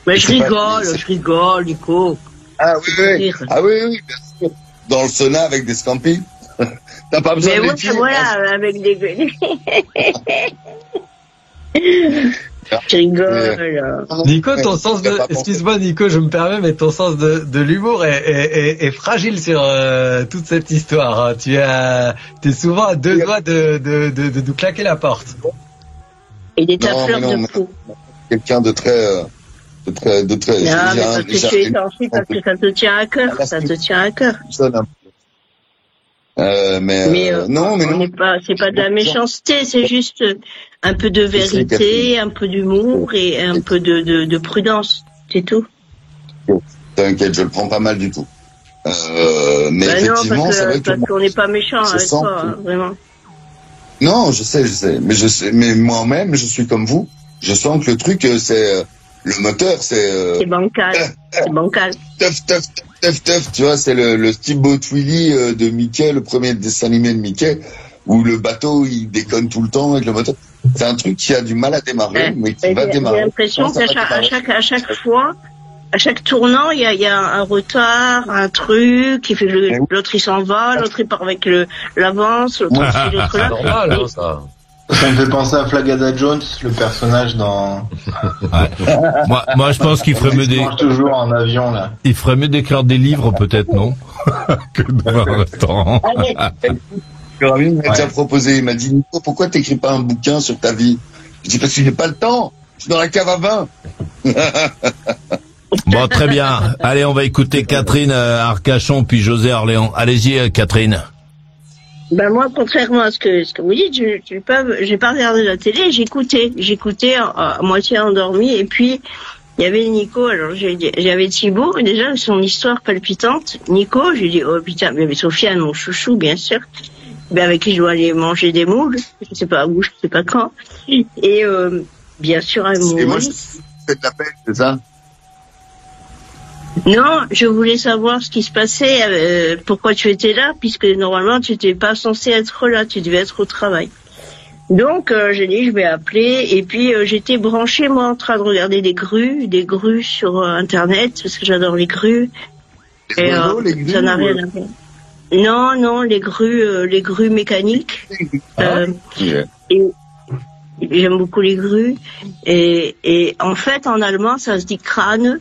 Mais je rigole, Nico. Ah oui, bien sûr. Dans le sauna avec des scampis. T'as pas besoin de pieds. Voilà, avec des... Je rigole. Nico, ton sens de... Excuse-moi, Nico, je me permets, mais ton sens de l'humour est fragile sur toute cette histoire. Hein. T'es souvent à deux doigts de nous claquer la porte. Et des tapeurs de peau. Quelqu'un de très... Non, mais parce que tu es sensible, parce que ça te tient à cœur. Non, c'est pas de la méchanceté, c'est juste un peu de vérité, un peu d'humour et un peu de prudence, c'est tout. T'inquiète, je le prends pas mal du tout. Mais effectivement, non, c'est vrai que parce qu'on n'est pas méchant avec toi, hein, vraiment. Non, je sais, mais moi-même, je suis comme vous. Je sens que le truc, c'est le moteur, c'est. C'est bancal. Teuf, tu vois, c'est le Steamboat Willie de Mickey, le premier dessin animé de Mickey, où le bateau il déconne tout le temps avec le moteur. C'est un truc qui a du mal à démarrer, mais qui va démarrer. J'ai l'impression qu'à chaque fois, à chaque tournant, il y a un retard, un truc, qui fait que l'autre il s'en va, l'autre il part avec l'avance, l'autre ici, l'autre là. C'est normal, hein, ça. Ça me fait penser à Flagada Jones, le personnage dans... Moi, je pense qu'il ferait mieux toujours en avion, là. Il ferait mieux d'écrire des livres, peut-être, non? Que de voir un restaurant. Ravi m'a déjà proposé, il m'a dit, Nico, pourquoi t'écris pas un bouquin sur ta vie? Je dis, parce que j'ai pas le temps. Je suis dans la cave à vin. Bon, très bien. Allez, on va écouter Catherine Arcachon, puis José Orléans. Allez-y, Catherine. Ben moi, contrairement à ce que vous dites, j'ai pas regardé la télé, j'écoutais à moitié endormi, et puis il y avait Nico, alors j'avais Thibaut, et déjà son histoire palpitante. Nico, j'ai dit, oh putain, mais Sofiane, mon chouchou, bien sûr, ben avec qui je dois aller manger des moules, je sais pas où, je sais pas quand, et bien sûr à Maurice. Et moi, je fais de la peine, c'est ça? Non, je voulais savoir ce qui se passait, pourquoi tu étais là, puisque normalement tu n'étais pas censé être là, tu devais être au travail. Donc j'ai dit je vais appeler, et puis j'étais branchée moi en train de regarder des grues sur internet, parce que j'adore les grues. Et ça n'a rien à voir. Non, les grues mécaniques. Et j'aime beaucoup les grues. Et en fait en allemand ça se dit crâne.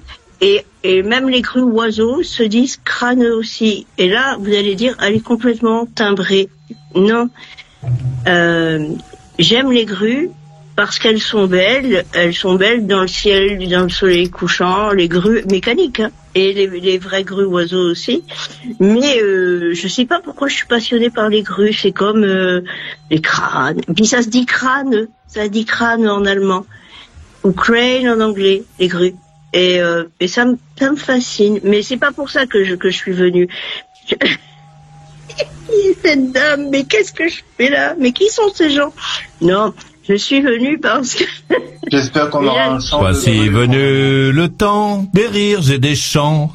Et même les grues oiseaux se disent crâne aussi. Et là, vous allez dire, elle est complètement timbrée. Non. J'aime les grues parce qu'elles sont belles. Elles sont belles dans le ciel, dans le soleil couchant, les grues mécaniques, hein, et les vraies grues oiseaux aussi. Mais je sais pas pourquoi je suis passionnée par les grues. C'est comme les crânes. Et puis ça se dit crâne. Ça se dit crâne en allemand. Ou crane en anglais, les grues. Et ça me fascine, mais c'est pas pour ça que je suis venue. Cette dame, mais qu'est-ce que je fais là? Mais qui sont ces gens? Non, je suis venue parce que... J'espère qu'on aura un chant. Voici venu le temps des rires et des chants.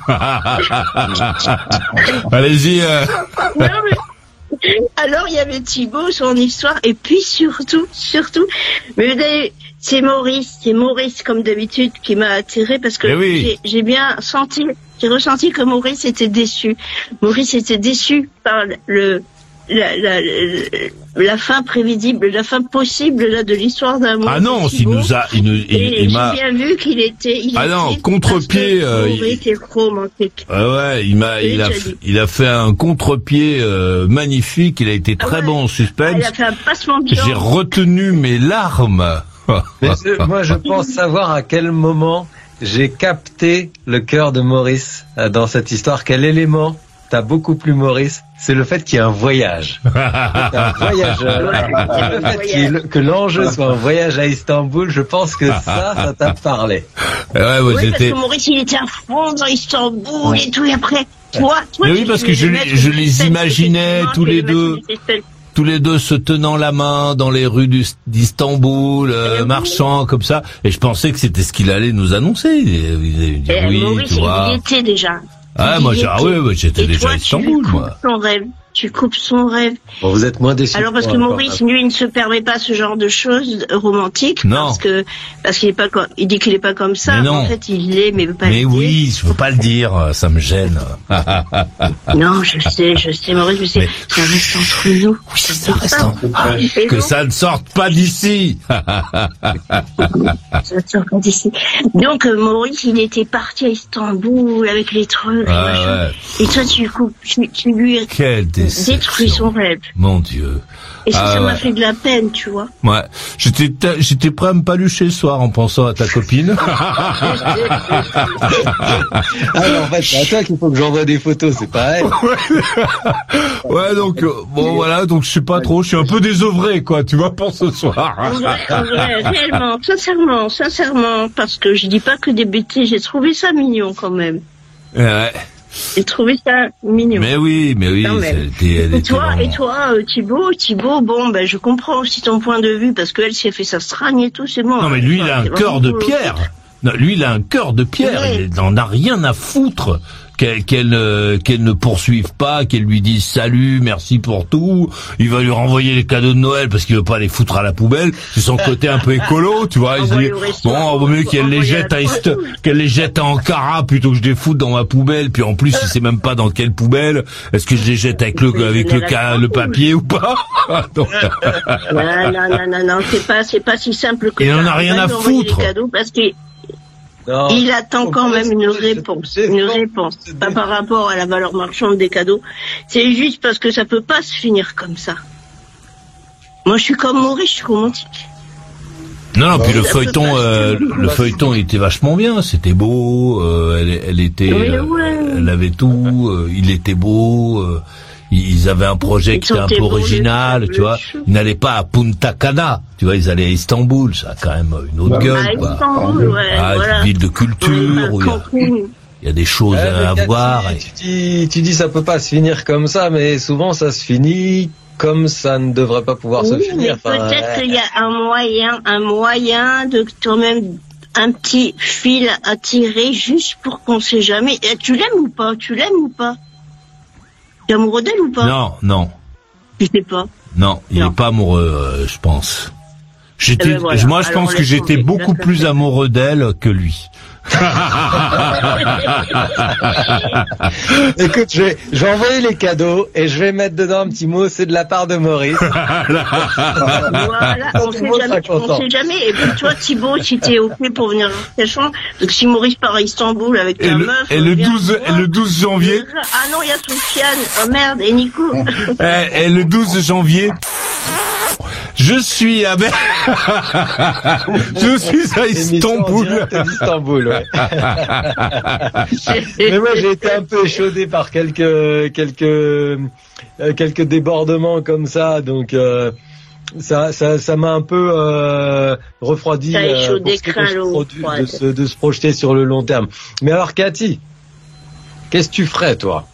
Allez-y. Non, mais... Alors il y avait Thibaut, son histoire, et puis surtout, mais vous avez... C'est Maurice comme d'habitude qui m'a attiré parce que j'ai bien j'ai ressenti que Maurice était déçu. Maurice était déçu par la fin prévisible, la fin possible là de l'histoire d'amour. Ah non, il m'a. J'ai bien vu qu'il était. Contre-pied. Il était romantique. Ouais, il a fait un contre-pied magnifique. Il a été très bon en suspense. Il a fait un passement de temps. J'ai retenu mes larmes. Mais moi, je pense savoir à quel moment j'ai capté le cœur de Maurice dans cette histoire. Quel élément t'as beaucoup plu, Maurice, c'est le fait qu'il y ait un voyage. Un voyageur. Le fait que l'enjeu soit un voyage à Istanbul, je pense que ça t'a parlé. Ouais, oui, parce que Maurice, il était à fond dans Istanbul et tout, et après, toi, mais oui, parce que je les imaginais tous les deux se tenant la main dans les rues d'Istanbul, marchant comme ça, et je pensais que c'était ce qu'il allait nous annoncer. Il dire, oui, Maurice, tu vois. il y était déjà. Ah, moi, j'étais déjà à Istanbul, moi. Tu coupes son rêve. Bon, vous êtes moins déçus. Alors parce que Maurice, lui, il ne se permet pas ce genre de choses romantiques. Non. Parce qu'il est pas il dit qu'il est pas comme ça. Mais non. En fait, il l'est, mais il veut pas le dire. Mais oui, je veux pas le dire, ça me gêne. Non, je sais, Maurice, je sais. Mais... ça reste entre nous. Oui, ça reste entre nous. Que ça ne sorte pas d'ici. Ça ne sort pas d'ici. Donc, Maurice, il était parti à Istanbul avec les trucs, ouais. Et toi, tu lui détruis son rêve. Mon Dieu. Et ça m'a fait de la peine, tu vois. Ouais. J'étais prêt à me palucher le soir en pensant à ta copine. Alors, en fait, c'est à toi qu'il faut que j'envoie des photos, c'est pas elle. Ouais, donc, bon, voilà, donc je sais pas trop, je suis un peu désœuvré, quoi, tu vois, pour ce soir. En vrai, réellement, sincèrement, parce que je dis pas que des bêtises, j'ai trouvé ça mignon, quand même. Ouais. J'ai trouvé ça mignon. Mais oui. Et toi, Thibaut, bon, ben, je comprends aussi ton point de vue, parce qu'elle s'est fait sa stragne et tout, c'est bon. Non, mais lui, il a un cœur de pierre. Non, lui, il a un cœur de pierre. Ouais. Il n'en a rien à foutre qu'elle ne poursuive pas, qu'elle lui dise salut, merci pour tout. Il va lui renvoyer les cadeaux de Noël parce qu'il veut pas les foutre à la poubelle. C'est son côté un peu écolo, tu vois. Il se dit, bon, vaut mieux qu'elle les jette à Ankara plutôt que je les foute dans ma poubelle. Puis en plus, il sait même pas dans quelle poubelle. Est-ce que je les jette avec le papier ou pas? Donc... Non, c'est pas si simple que ça. Il en a rien à foutre. Parce que il attend quand même une réponse, pas par rapport à la valeur marchande des cadeaux. C'est juste parce que ça peut pas se finir comme ça. Moi, je suis comme Maurice, je suis romantique. Non, puis le feuilleton était vachement bien, c'était beau, elle avait tout, il était beau, ils avaient un projet qui était un peu original, tu vois. Ils n'allaient pas à Punta Cana, tu vois, ils allaient à Istanbul, ça a quand même une autre gueule, quoi. Istanbul, une ville de culture, où il y a des choses à voir. Tu dis ça peut pas se finir comme ça, mais souvent ça se finit comme ça ne devrait pas pouvoir se finir. Mais peut-être qu'il y a un moyen de quand même un petit fil à tirer juste pour qu'on sait jamais. Tu l'aimes ou pas? T'es amoureux d'elle ou pas? Non. Je sais pas. Non, il est pas amoureux, je pense. Moi, je pense que j'étais beaucoup plus amoureux d'elle que lui. Écoute, je vais envoyer les cadeaux et je vais mettre dedans un petit mot, c'est de la part de Maurice. Voilà, on sait jamais. Et puis toi, Thibaut, si t'es OK pour venir dans ta chambre, donc si Maurice part à Istanbul avec ta meuf... Et le 12 janvier... Ah non, il y a Sofiane, oh merde, et Nico. Et le 12 janvier... Je suis à Istanbul. Ouais. Mais moi, j'ai été un peu échaudé par quelques débordements comme ça, donc ça m'a un peu refroidi de se projeter sur le long terme. Mais alors, Cathy, qu'est-ce que tu ferais, toi?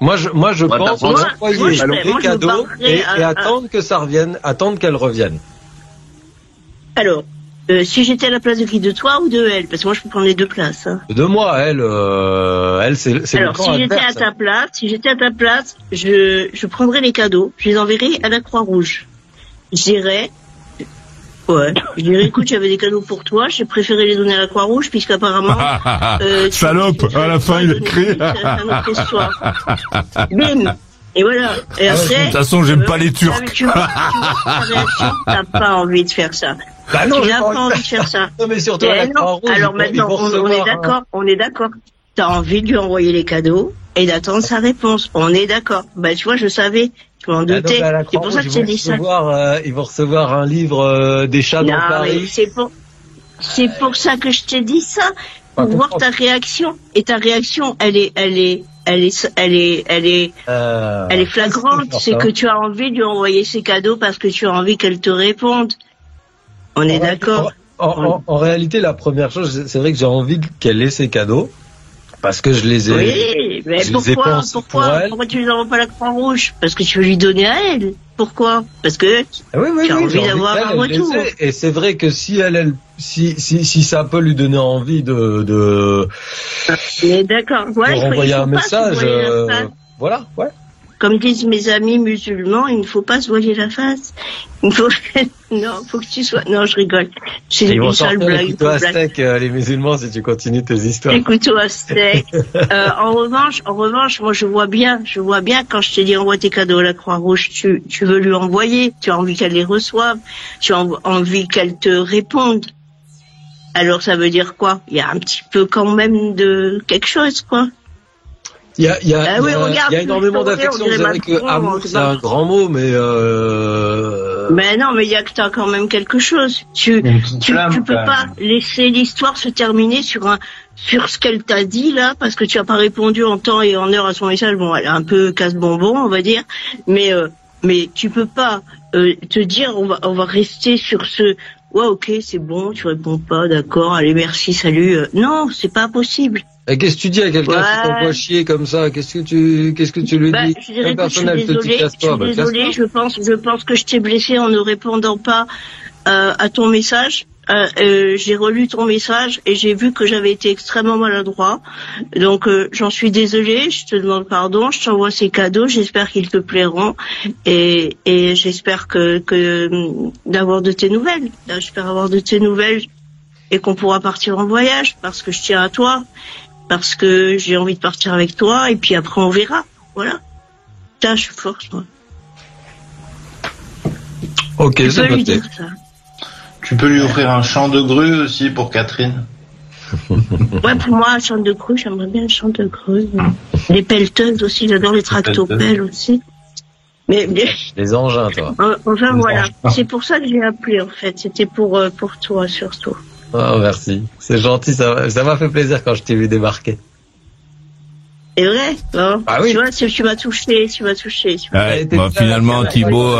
Moi, je pense envoyer des cadeaux et attendre que ça revienne, attendre qu'elle revienne. Alors, si j'étais à la place de toi ou de elle, parce que moi je peux prendre les deux places. Hein. De moi, elle, c'est le camp adverse. Si j'étais à ta place, je prendrais les cadeaux, je les enverrais à la Croix-Rouge. Je dirais, écoute, j'avais des cadeaux pour toi, j'ai préféré les donner à la Croix-Rouge, puisqu'apparemment... Salope, à la fin, il écrit. C'est notre histoire. Bim. Et voilà. Et après... De toute façon, j'aime pas les Turcs. Tu vois ta réaction, t'as pas envie de faire ça. Bah non, tu n'as pas envie de faire ça. Non, mais surtout à la Croix-Rouge. Alors maintenant, on est d'accord. T'as envie de lui envoyer les cadeaux et d'attendre sa réponse. On est d'accord. Bah, tu vois, je savais. Je m'en doutais. C'est pour ça que j'ai dit ça. Ils vont recevoir un livre des chats dans Paris. C'est pour ça que je t'ai dit ça. Pour voir ta réaction. Et ta réaction, elle est elle est flagrante. C'est que tu as envie de lui envoyer ses cadeaux parce que tu as envie qu'elle te réponde. On est d'accord. En réalité, la première chose, c'est vrai que j'ai envie qu'elle ait ses cadeaux. Parce que je les ai. Oui, mais pourquoi tu ne lui envoies pas la Croix-Rouge? Parce que tu veux lui donner à elle. Pourquoi? Parce que tu as envie d'avoir un retour. Et c'est vrai que si si ça peut lui donner envie de d'accord. Ouais, de renvoyer un message, voilà, ouais. Comme disent mes amis musulmans, il ne faut pas se voiler la face. Il faut faut que tu sois. Non, je rigole. C'est une sale blague. Les couteaux à steak, les musulmans, si tu continues tes histoires. Les couteaux à steak. En revanche, moi je vois bien quand je te dis envoie tes cadeaux à la Croix-Rouge, tu veux lui envoyer, tu as envie qu'elle les reçoive, tu as envie qu'elle te réponde. Alors ça veut dire quoi? Il y a un petit peu quand même de quelque chose, quoi. Il y a énormément d'affection. C'est vrai que amour, c'est un grand mot, mais non, mais il y a que t'as quand même quelque chose. Tu peux pas laisser l'histoire se terminer sur ce qu'elle t'a dit là, parce que tu as pas répondu en temps et en heure à son message. Bon, elle est un peu casse-bonbon, on va dire, mais tu peux pas te dire on va rester sur ce. Ouais, ok, c'est bon, tu réponds pas, d'accord, allez, merci, salut. Non, c'est pas possible. Et qu'est-ce que tu dis à quelqu'un qui t'envoie chier comme ça? Qu'est-ce que tu lui dis? Je dirais que je suis désolée, je pense que je t'ai blessé en ne répondant pas à ton message. J'ai relu ton message et j'ai vu que j'avais été extrêmement maladroit. Donc j'en suis désolée, je te demande pardon, je t'envoie ces cadeaux, j'espère qu'ils te plairont et j'espère que d'avoir de tes nouvelles. J'espère avoir de tes nouvelles et qu'on pourra partir en voyage parce que je tiens à toi, parce que j'ai envie de partir avec toi et puis après on verra. Voilà. Putain, je suis forte, moi. Ok, c'est noté. Tu peux lui offrir un champ de grue aussi pour Catherine. Ouais, pour moi, un champ de grue, j'aimerais bien un champ de grue. Les pelleteuses aussi, j'adore les tractopelles aussi. Mais les engins, toi. Enfin, voilà. C'est pour ça que j'ai appelé, en fait. C'était pour toi, surtout. Oh, merci. C'est gentil, ça m'a fait plaisir quand je t'ai vu débarquer. C'est vrai, non? Ah oui. Tu vois, tu m'as touché. Ouais, finalement, Thibaut,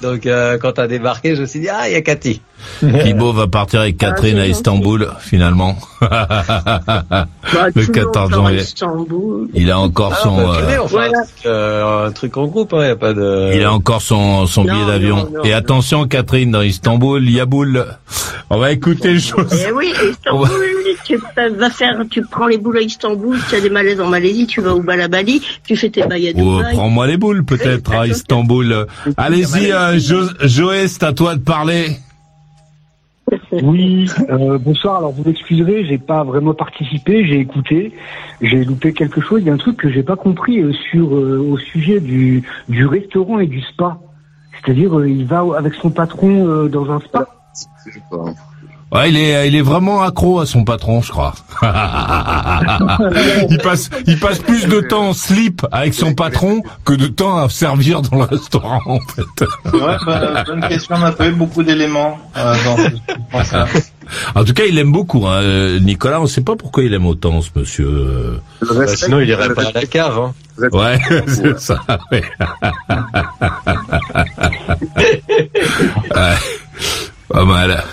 donc, quand t'as débarqué, je me suis dit, il y a Cathy. Thibaut va partir avec Catherine à Istanbul, finalement. Le 14 janvier. Il a encore son, un truc en groupe, il y a pas de... Il a encore son billet d'avion. Et attention, Catherine, dans Istanbul, il y a boule. On va écouter les choses. Eh oui, Istanbul, tu prends les boules à Istanbul, tu as des malaises en Malaisie, tu vas au Balabali, tu fais tes bails à Dubaï. Prends-moi les boules, peut-être, à Istanbul. Allez-y, Joël, c'est à toi de parler. Oui, bonsoir. Alors vous m'excuserez, j'ai pas vraiment participé, j'ai écouté, j'ai loupé quelque chose. Il y a un truc que j'ai pas compris au sujet du restaurant et du spa. C'est-à-dire, il va avec son patron dans un spa. Ouais, il est vraiment accro à son patron, je crois. il passe plus de temps en slip avec son patron que de temps à servir dans le restaurant, en fait. Ouais, bonne question, on n'a pas eu beaucoup d'éléments dans ça. En tout cas, il aime beaucoup, hein. Nicolas, on sait pas pourquoi il aime autant ce monsieur. Sinon, il irait pas à la cave, hein. Ouais, c'est ça. Ouais. Pas mal.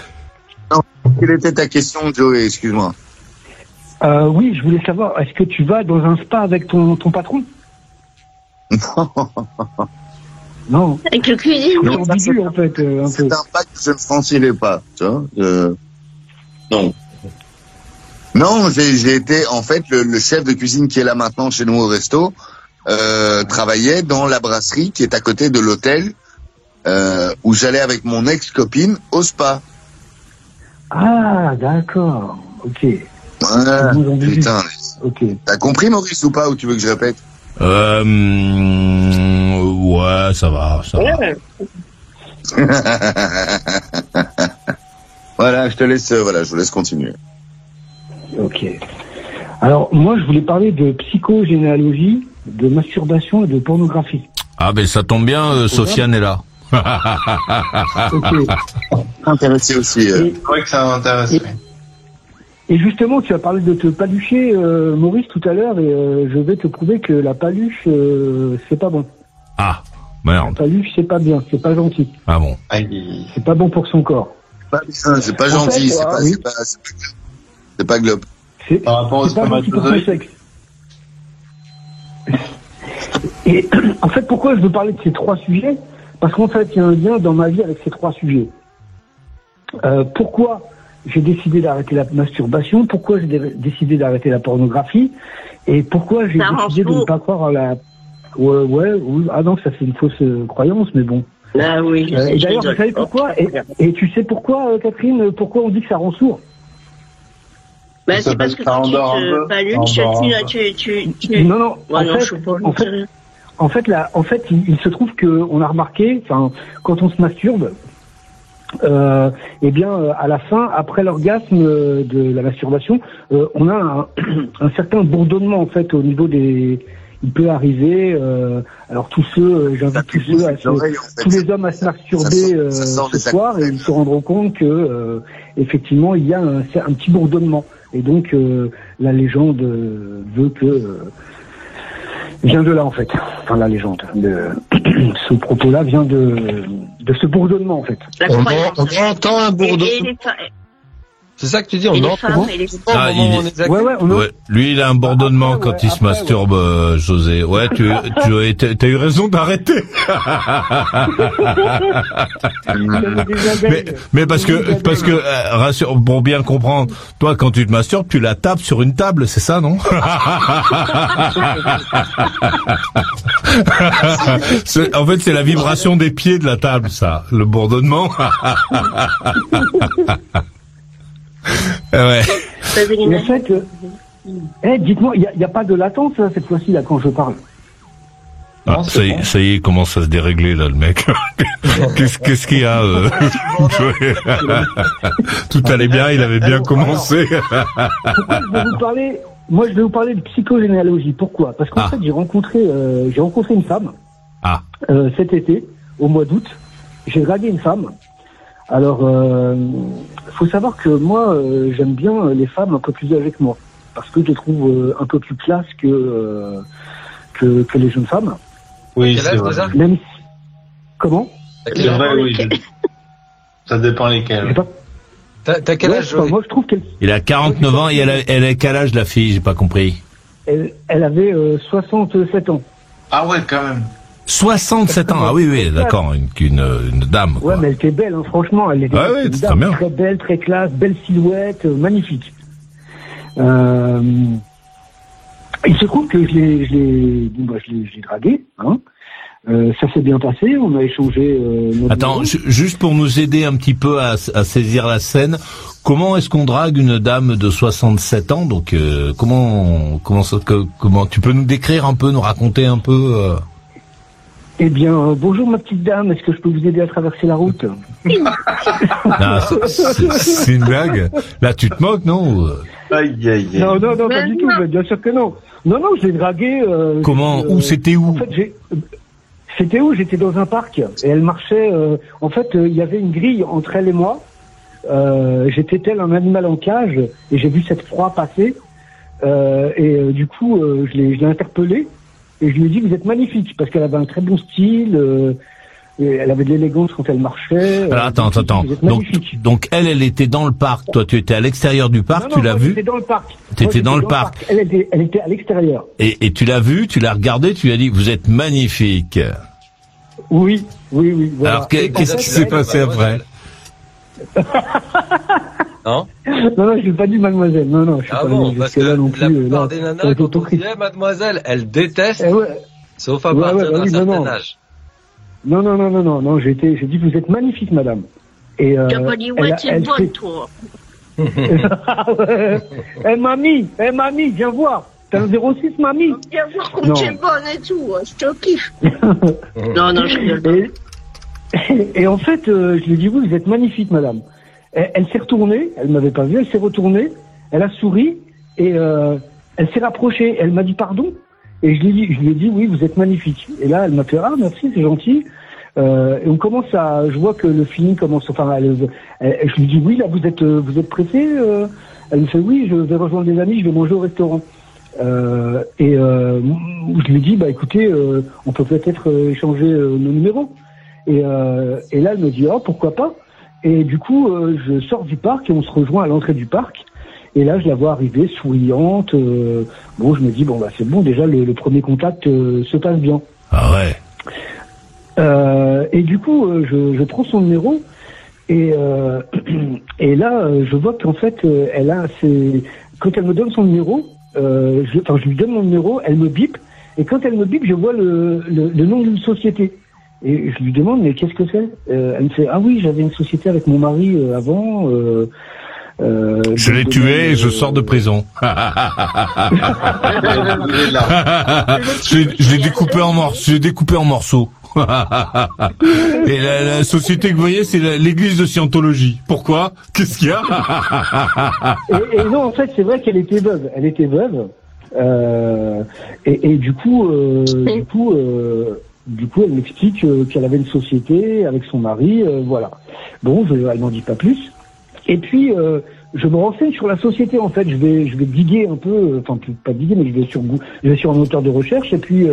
Quelle était ta question, Joey? Excuse-moi. Oui, je voulais savoir, est-ce que tu vas dans un spa avec ton patron? Non. Avec le cuisine. C'est ambigu, en fait. C'est un pas que je ne franchirai pas, tu vois. Non, j'ai été, en fait, le chef de cuisine qui est là maintenant chez nous au resto, travaillait dans la brasserie qui est à côté de l'hôtel, où j'allais avec mon ex-copine au spa. Ah, d'accord. Ok. Voilà. Putain. Ok. T'as compris, Maurice, ou pas, ou tu veux que je répète? Ouais, ça va. Voilà, je vous laisse continuer. Ok. Alors, moi, je voulais parler de psychogénéalogie, de masturbation et de pornographie. Ah, ben, ça tombe bien, Sofiane est là. Ok. Intéressé aussi. C'est vrai que ça m'intéresse. Et justement, tu as parlé de te palucher, Maurice, tout à l'heure, et je vais te prouver que la paluche, c'est pas bon. Ah, merde. La paluche, c'est pas bien, c'est pas gentil. Ah bon. C'est pas bon pour son corps. C'est pas gentil, c'est pas globe. Par rapport au spermatozoïde. Et en fait, pourquoi je veux parler de ces 3 sujets? Parce qu'en fait, il y a un lien dans ma vie avec ces 3 sujets. Pourquoi j'ai décidé d'arrêter la masturbation? Pourquoi j'ai décidé d'arrêter la pornographie? Et pourquoi j'ai décidé de ne pas croire à la... Ah non, ça c'est une fausse croyance, mais bon. Ah oui. Et d'ailleurs, vous savez pourquoi? Et tu sais pourquoi, Catherine? Pourquoi on dit que ça rend sourd? C'est parce que quand tu te paluches, tu... Non. En fait, il se trouve que on a remarqué, quand on se masturbe, eh bien, à la fin, après l'orgasme de la masturbation, on a un certain bourdonnement en fait au niveau des. Il peut arriver. Alors tous ceux, j'invite tous les hommes à se masturber ce soir et ils se rendront compte que effectivement il y a un petit bourdonnement. Et donc la légende veut que vient de là en fait. Enfin la légende ce propos-là vient de ce bourdonnement en fait. On entend un bourdonnement. C'est ça que tu dis, on entend. Lui, il a un bourdonnement quand il se masturbe, José. Ouais, t'as eu raison d'arrêter. mais parce que rassure, pour bien comprendre, toi, quand tu te masturbes, tu la tapes sur une table, c'est ça, non? En fait, c'est la vibration des pieds de la table, ça, le bourdonnement. Ouais. Et en fait, dites-moi, il n'y a pas de latence là, cette fois-ci là quand je parle. Ah, ça y est, il commence à se dérégler là, le mec. Qu'est-ce qu'il y a Tout allait bien, il avait bien commencé. Moi, je vais vous parler de psychogénéalogie. Pourquoi? Parce qu'en fait, j'ai rencontré une femme cet été, au mois d'août. J'ai dragué une femme. Alors, faut savoir que moi, j'aime bien les femmes un peu plus âgées que moi, parce que je les trouve un peu plus classe que les jeunes femmes. Oui, c'est vrai. Même si... Comment? C'est vrai, oui. Ça dépend lesquels. T'as quel âge? Moi, je trouve qu'elle... Il a 49 ans et elle a quel âge la fille? J'ai pas compris. Elle avait 67 ans. Ah ouais, quand même. 67 ans, ah oui, d'accord, une dame. Quoi. Ouais, mais elle était belle, hein, franchement, elle était une dame très belle, très classe, belle silhouette, magnifique. Il se trouve que je l'ai dragué, hein. Ça s'est bien passé, on a échangé. Attends, juste pour nous aider un petit peu à saisir la scène, comment est-ce qu'on drague une dame de 67 ans? Donc, comment tu peux nous décrire un peu, nous raconter un peu? Eh bien, bonjour ma petite dame, est-ce que je peux vous aider à traverser la route? C'est une blague. Là, tu te moques, non? Non, pas du tout, bien sûr que non. Non, je l'ai dragué. Comment? Où? C'était où? En fait, c'était où? J'étais dans un parc et elle marchait. En fait, il y avait une grille entre elle et moi. J'étais tel un animal en cage et j'ai vu cette proie passer. Du coup, je l'ai interpellée. Et je lui ai dit, vous êtes magnifique, parce qu'elle avait un très bon style, et elle avait de l'élégance quand elle marchait. Alors, attends. Donc, elle était dans le parc, toi tu étais à l'extérieur du parc, tu l'as vue? J'étais dans le parc. T'étais dans le parc. Elle était à l'extérieur. Et tu l'as vue, tu l'as regardée, tu lui as dit, vous êtes magnifique. Oui, voilà. Alors, qu'est-ce qui s'est passé après? Non, je n'ai pas dit mademoiselle. Non, je suis pas parce que la plupart des nanas, quand on dit mademoiselle, elles détestent, sauf à partir d'un certain âge. Non, j'ai dit vous êtes magnifique, madame. Et t'as pas dit ouais, t'es bonne, toi. Mamie, viens voir. T'as un 06, mamie. Viens voir comme t'es bonne et tout, je te kiffe. Non, je rigole. Et en fait, je lui ai dit vous êtes magnifique, madame. Elle s'est retournée, elle m'avait pas vu, elle s'est retournée, elle a souri et elle s'est rapprochée. Elle m'a dit pardon et je lui ai dit oui, vous êtes magnifique. Et là, elle m'a fait merci, c'est gentil. Et on commence je vois que le feeling commence. Enfin, je lui dis oui, là vous êtes pressé. Elle me fait oui, je vais rejoindre des amis, je vais manger au restaurant. Je lui dis bah écoutez, on peut peut-être échanger nos numéros. Et là elle me dit pourquoi pas. Et du coup je sors du parc et on se rejoint à l'entrée du parc. Et là je la vois arriver souriante. Bon je me dis bon bah c'est bon déjà le premier contact se passe bien. Ah ouais. Et du coup je prends son numéro. Et là, je vois qu'en fait, quand elle me donne son numéro, je lui donne mon numéro, elle me bip, et quand elle me bip, je vois le nom d'une société. Et je lui demande, mais qu'est-ce que c'est? Elle me fait, ah oui, j'avais une société avec mon mari avant. Je l'ai tué et je sors de prison. Je l'ai découpé en morceaux. Et la société que vous voyez, c'est l'église de Scientologie. Pourquoi? Qu'est-ce qu'il y a? et non, en fait, c'est vrai qu'elle était veuve. Elle était veuve. Et du coup, elle m'explique qu'elle avait une société avec son mari. Voilà. Bon, elle m'en dit pas plus. Et puis, je me renseigne sur la société. En fait, je vais diguer un peu. Enfin, pas diguer, mais je vais sur un moteur de recherche. Et puis.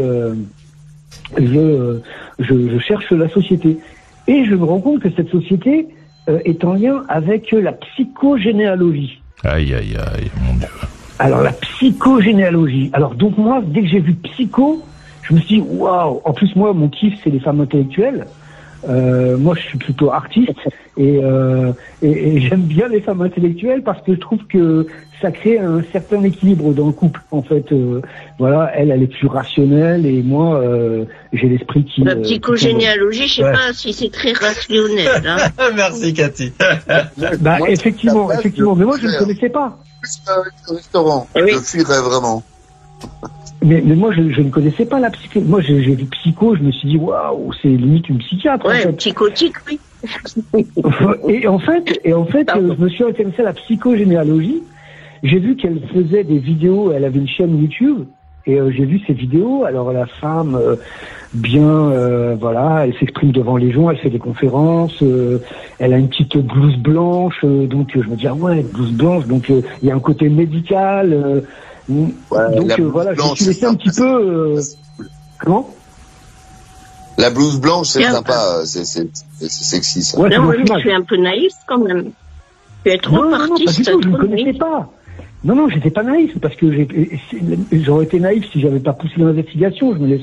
Je cherche la société et je me rends compte que cette société est en lien avec la psychogénéalogie. Aïe, mon Dieu. Alors la psychogénéalogie. Alors donc moi, dès que j'ai vu psycho, je me suis dit waouh. En plus moi, mon kiff c'est les femmes intellectuelles. Moi, je suis plutôt artiste et j'aime bien les femmes intellectuelles parce que je trouve que ça crée un certain équilibre dans le couple. En fait, voilà, elle est plus rationnelle et moi, j'ai l'esprit qui. La psychogénéalogie, je sais pas si c'est très rationnel. Hein. Merci Cathy. Bah effectivement. Mais moi, je ne connaissais pas. Plus qu'un restaurant, je fuirais vraiment. Mais moi, je ne connaissais pas la psycho. Moi, j'ai vu psycho, je me suis dit, waouh, c'est limite une psychiatre. Ouais, en fait. psychotique, oui. Et en fait, je me suis intéressé à la psychogénéalogie. J'ai vu qu'elle faisait des vidéos, elle avait une chaîne YouTube, et j'ai vu ces vidéos. Alors, la femme, voilà, elle s'exprime devant les gens, elle fait des conférences, elle a une petite blouse blanche, donc je me dis, ah ouais, blouse blanche, donc il y a un côté médical, donc voilà, je me suis laissé un petit peu... Comment? La blouse blanche, c'est sympa, c'est sexy ça. Ouais, moi je suis un peu naïf quand même. Tu es trop artiste. Non, je ne connaissais pas. Non, j'étais pas naïf parce que j'aurais été naïf si j'avais pas poussé l'investigation. Je me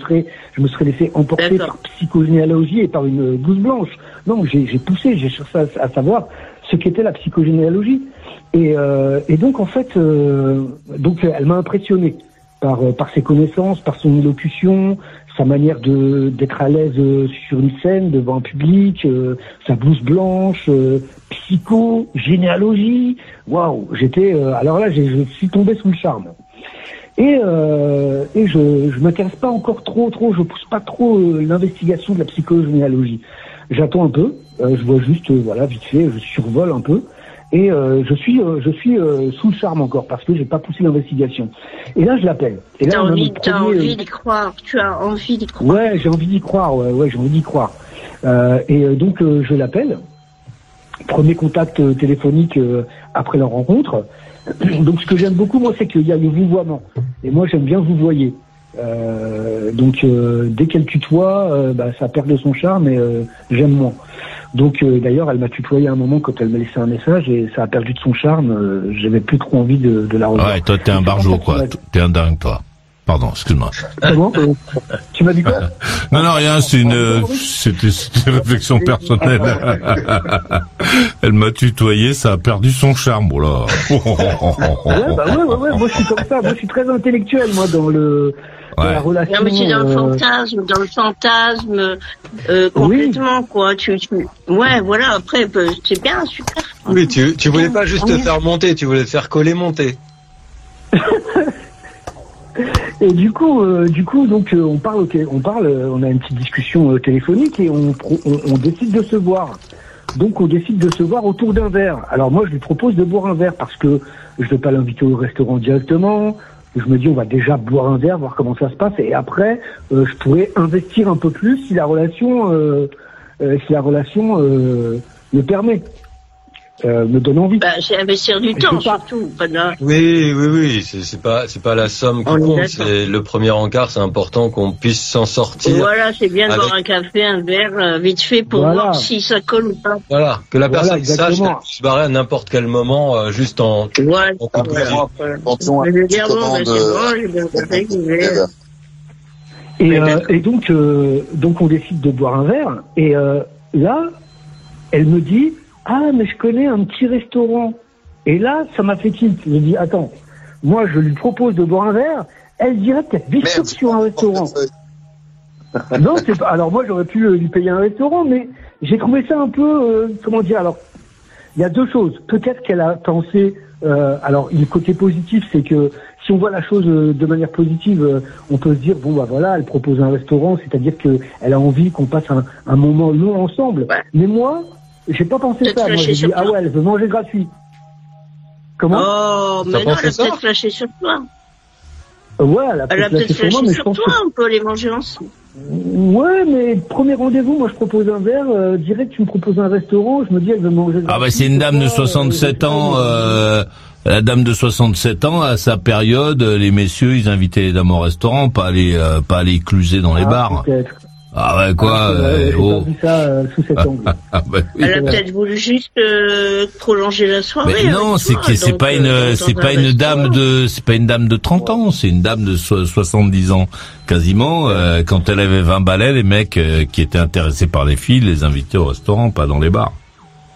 serais laissé emporter par psychogénéalogie et par une blouse blanche. Non, j'ai poussé, j'ai cherché à savoir ce qu'était la psychogénéalogie. Et donc en fait, elle m'a impressionné par ses connaissances, par son élocution, sa manière d'être à l'aise sur une scène devant un public, sa blouse blanche, psychogénéalogie. Waouh, alors là, je suis tombé sous le charme. Et je m'intéresse pas encore trop, je pousse pas trop l'investigation de la psychogénéalogie. J'attends un peu, je vois juste, voilà, vite fait, je survole un peu. Et je suis sous le charme encore parce que j'ai pas poussé l'investigation. Et là je l'appelle. Et là tu as envie d'y croire. Tu as envie d'y croire. Ouais, j'ai envie d'y croire. Ouais, j'ai envie d'y croire. Donc je l'appelle. Premier contact téléphonique après leur rencontre. Donc ce que j'aime beaucoup moi c'est qu'il y a le vouvoiement. Et moi j'aime bien vouvoyer. Donc dès qu'elle tutoie, ça perd de son charme et j'aime moins. Donc d'ailleurs elle m'a tutoyé à un moment quand elle m'a laissé un message et ça a perdu de son charme. J'avais plus trop envie de la revoir. Ouais, toi t'es un barjot quoi. T'es un dingue toi. Pardon, excuse-moi. Comment tu m'as dit quoi? Non, rien, c'était une réflexion personnelle. Elle m'a tutoyé, ça a perdu son charme, oh là. Ouais, moi je suis comme ça, moi je suis très intellectuel, moi, dans la relation. Non, mais c'est dans le fantasme, complètement, quoi. Ouais, voilà, après, c'est bien, super. Oui, tu voulais pas juste te faire monter, tu voulais te faire coller monter. Et du coup, donc on parle, on a une petite discussion téléphonique et on décide de se voir. Donc on décide de se voir autour d'un verre. Alors moi je lui propose de boire un verre parce que je vais pas l'inviter au restaurant directement. Je me dis on va déjà boire un verre, voir comment ça se passe et après je pourrais investir un peu plus si la relation le permet. me donne envie. C'est investir du temps, surtout. Oui, c'est pas la somme qui compte, c'est le premier encart, c'est important qu'on puisse s'en sortir. Voilà, c'est bien de boire un café, un verre, vite fait, pour voir si ça colle ou pas. Voilà, que la personne sache qu'elle peut se barrer à n'importe quel moment, juste en... Et donc on décide de boire un verre, et là, elle me dit, ah, mais je connais un petit restaurant. Et là, ça m'a fait tilt. Je dis, attends, moi, je lui propose de boire un verre, elle dirait qu'elle vit sur un restaurant. Non, c'est pas, alors moi, j'aurais pu lui payer un restaurant, mais j'ai trouvé ça un peu, comment dire, alors, il y a deux choses. Peut-être qu'elle a pensé, alors, le côté positif, c'est que si on voit la chose de manière positive, on peut se dire, bon, bah voilà, elle propose un restaurant, c'est-à-dire qu'elle a envie qu'on passe un moment long ensemble. Ouais. Mais moi, j'ai pas pensé ça. Moi, j'ai dit, ah ouais, elle veut manger gratuit. Comment? Oh, mais non, elle a peut-être flashé sur toi. Ouais, elle a peut-être flashé sur moi, mais je pense que... on peut aller manger ensemble. Ouais, mais premier rendez-vous, moi je propose un verre, direct tu me proposes un restaurant, je me dis elle veut manger gratuit. Ah bah c'est une dame de 67 ans, la dame de 67 ans, à sa période, les messieurs, ils invitaient les dames au restaurant, pas aller écluser dans les bars. Peut-être. Ah ouais, quoi, j'ai pas vu ça sous cet angle. Bah, oui. Elle a peut-être voulu juste prolonger la soirée. Mais non, c'est pas une dame de 30 ans, c'est une dame de 70 ans quasiment. Quand elle avait 20 balais, les mecs qui étaient intéressés par les filles les invitaient au restaurant, pas dans les bars.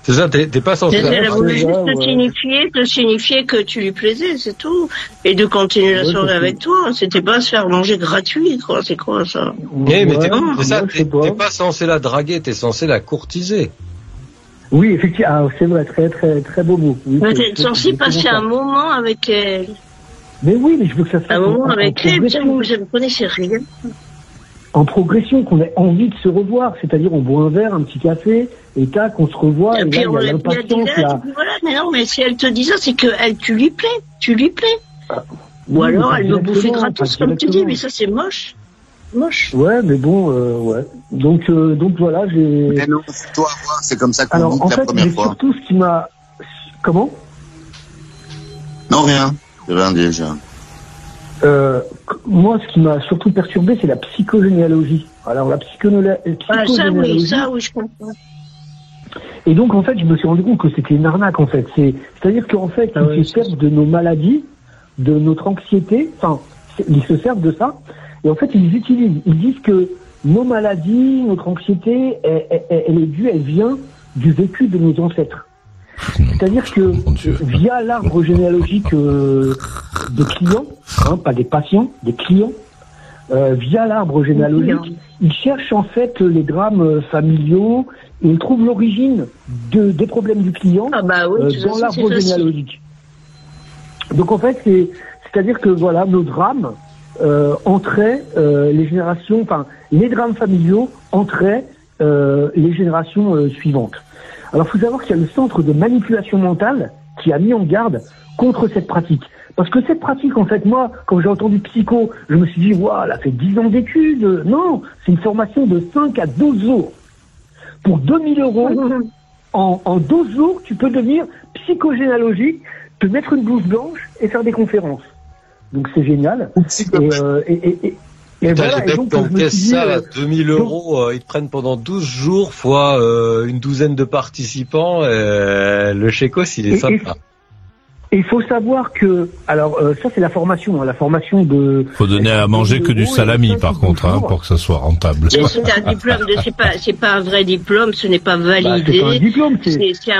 C'est ça, t'es pas censé... Elle a voulu juste te signifier que tu lui plaisais, c'est tout. Et de continuer la soirée avec toi. C'était pas se faire manger gratuit, quoi. C'est quoi, ça? Mais t'es pas censé la draguer, t'es censé la courtiser. Oui, effectivement, ah, c'est vrai, très, très, très beau mot. Oui, t'es censé passer un moment avec elle. Mais oui, mais je veux que ça soit... Un moment avec elle, vous ne connaissez rien. En progression, qu'on ait envie de se revoir, c'est-à-dire on boit un verre, un petit café, et tac, on se revoit, et là, il y a l'impatience, là. Voilà, mais non, mais si elle te dit ça, c'est que tu lui plais, Ou alors, elle me bouffait gratos, comme tu dis, mais ça, c'est moche. Ouais, mais bon, ouais. Donc voilà, j'ai... Mais non, c'est toi à voir, c'est comme ça qu'on goûte la première fois. Surtout ce qui m'a... Comment? Non, rien. J'ai rien dit, déjà. Moi, ce qui m'a surtout perturbé, c'est la psychogénéalogie. Alors, la psychogénéalogie... ça, oui, je comprends. Et donc, en fait, je me suis rendu compte que c'était une arnaque, en fait. C'est-à-dire qu'en fait, ils se servent de nos maladies, de notre anxiété, enfin, ils se servent de ça, et en fait, ils disent que nos maladies, notre anxiété, elle vient du vécu de nos ancêtres. C'est-à-dire que via l'arbre généalogique des clients, pas des patients, des clients, via l'arbre généalogique, ils cherchent en fait les drames familiaux et ils trouvent l'origine des problèmes du client dans l'arbre généalogique. Donc en fait, c'est-à-dire que voilà, nos drames entraient les générations, enfin les drames familiaux entraient les générations suivantes. Alors, il faut savoir qu'il y a le centre de manipulation mentale qui a mis en garde contre cette pratique. Parce que cette pratique, en fait, moi, quand j'ai entendu psycho, je me suis dit, waouh, elle a fait 10 ans d'études. Non, c'est une formation de 5 à 12 jours. Pour 2000 €, en 12 jours, tu peux devenir psychogénéalogique, te mettre une blouse blanche et faire des conférences. Donc, c'est génial. Et voilà, les mecs qui encaissent ça à 2000 €, ils te prennent pendant 12 jours fois une douzaine de participants, le chécos, il est sympa. Et il faut savoir que, alors ça c'est la formation de... Faut donner à manger que du salami par contre, pour que ça soit rentable. Mais c'est un diplôme, c'est pas un vrai diplôme, ce n'est pas validé. C'est pas un diplôme, c'est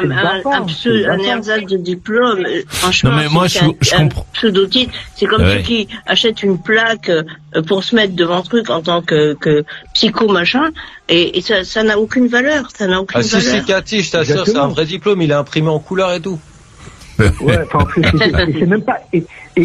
un ersatz de diplôme. Franchement, non, mais moi, je comprends. Pseudo-titre, c'est comme ceux qui achètent une plaque pour se mettre devant le truc en tant que psycho machin, et ça n'a aucune valeur, valeur. Si c'est Cathy, je t'assure, c'est un vrai diplôme, il est imprimé en couleur et tout. Ouais, enfin, c'est même pas. Et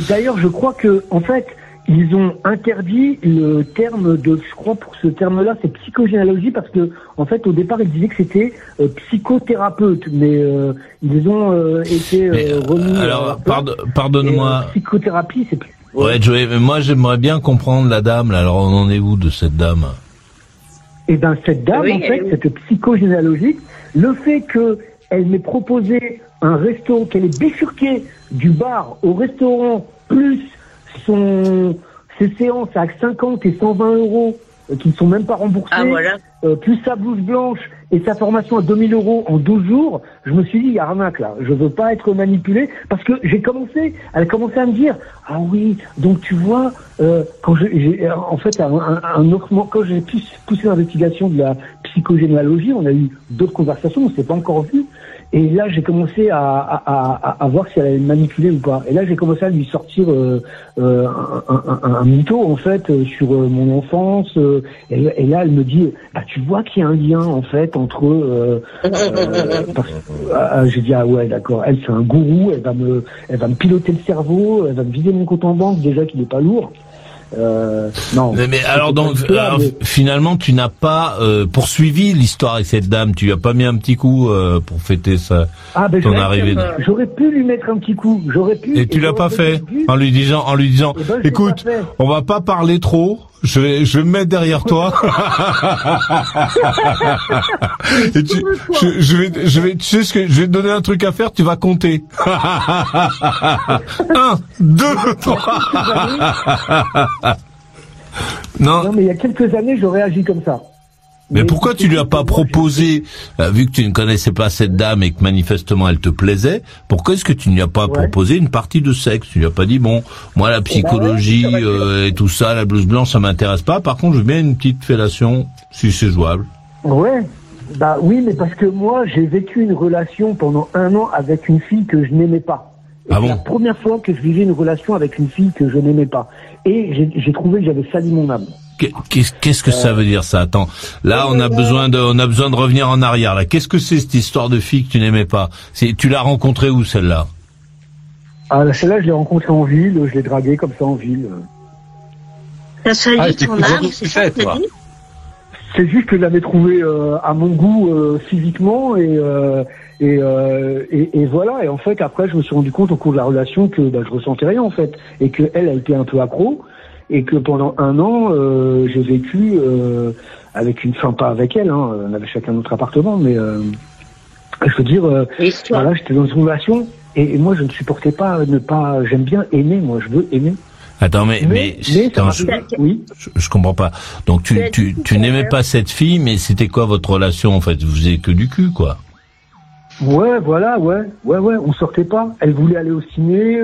d'ailleurs, je crois que, en fait, ils ont interdit le terme je crois pour ce terme-là, c'est psychogénéalogie, parce que, en fait, au départ, ils disaient que c'était psychothérapeute, mais ils ont été remis. Alors, pardonne-moi. Psychothérapie, c'est plus. Ouais, Joey, mais moi, j'aimerais bien comprendre la dame. Là. Alors, on en est où de cette dame? Eh ben, cette dame, en fait, cette psychogénéalogique, le fait que elle m'ait proposé un restaurant, qu'elle ait bifurqué du bar au restaurant, plus ses séances à 50 et 120 euros, qui ne sont même pas remboursés, plus sa blouse blanche et sa formation à 2000 euros en 12 jours, je me suis dit, il y a arnaque là, je veux pas être manipulé, parce que elle a commencé à me dire, ah oui, donc tu vois, quand en fait, un autre moment, quand j'ai poussé l'investigation de la psychogénéalogie, on a eu d'autres conversations, on s'est pas encore vu, et là j'ai commencé à voir si elle allait me manipuler ou pas, et là j'ai commencé à lui sortir un mytho en fait sur mon enfance, et là elle me dit, bah tu vois qu'il y a un lien en fait entre j'ai dit ah ouais d'accord, elle c'est un gourou, elle va me piloter le cerveau, elle va me vider mon compte en banque déjà qu'il n'est pas lourd. Non. Mais alors donc finalement tu n'as pas poursuivi l'histoire avec cette dame, tu lui as pas mis un petit coup pour fêter ton arrivée. J'aurais pu lui mettre un petit coup, Et tu l'as pas fait en lui disant écoute, on va pas parler trop. Je vais me mettre derrière toi. Et je vais te donner un truc à faire, tu vas compter. 1, 2, 3. Non, mais il y a quelques années, j'aurais agi comme ça. Mais pourquoi tu lui as pas proposé, vu que tu ne connaissais pas cette dame et que manifestement elle te plaisait, pourquoi est-ce que tu ne lui as pas proposé une partie de sexe? Tu lui as pas dit, bon, moi la psychologie et tout ça, la blouse blanche, ça m'intéresse pas, par contre je veux bien une petite fellation, si c'est jouable. Ouais, bah oui, mais parce que moi j'ai vécu une relation pendant 1 an avec une fille que je n'aimais pas. Et c'est la première fois que je vivais une relation avec une fille que je n'aimais pas. Et j'ai trouvé que j'avais sali mon âme. Qu'est-ce que ça veut dire ça? Attends, là on a besoin de revenir en arrière. Là, qu'est-ce que c'est cette histoire de fille que tu n'aimais pas? Tu l'as rencontrée où celle-là? Ah, celle-là je l'ai rencontrée en ville, je l'ai draguée comme ça en ville. T'as sali ton âme, c'est ça que t'as dit? C'est juste que je l'avais trouvée à mon goût physiquement et voilà. Et en fait après je me suis rendu compte au cours de la relation que je ressentais rien en fait, et que elle était un peu accro. Et que pendant 1 an, j'ai vécu avec une femme, pas avec elle, hein, on avait chacun notre appartement, mais je veux dire, voilà, j'étais dans une relation et moi je ne supportais pas j'aime bien aimer, moi je veux aimer. Attends, mais attends, je comprends pas. Donc tu n'aimais pas cette fille, mais c'était quoi votre relation en fait? Vous faisiez que du cul, quoi. Ouais, voilà, ouais, on sortait pas. Elle voulait aller au ciné.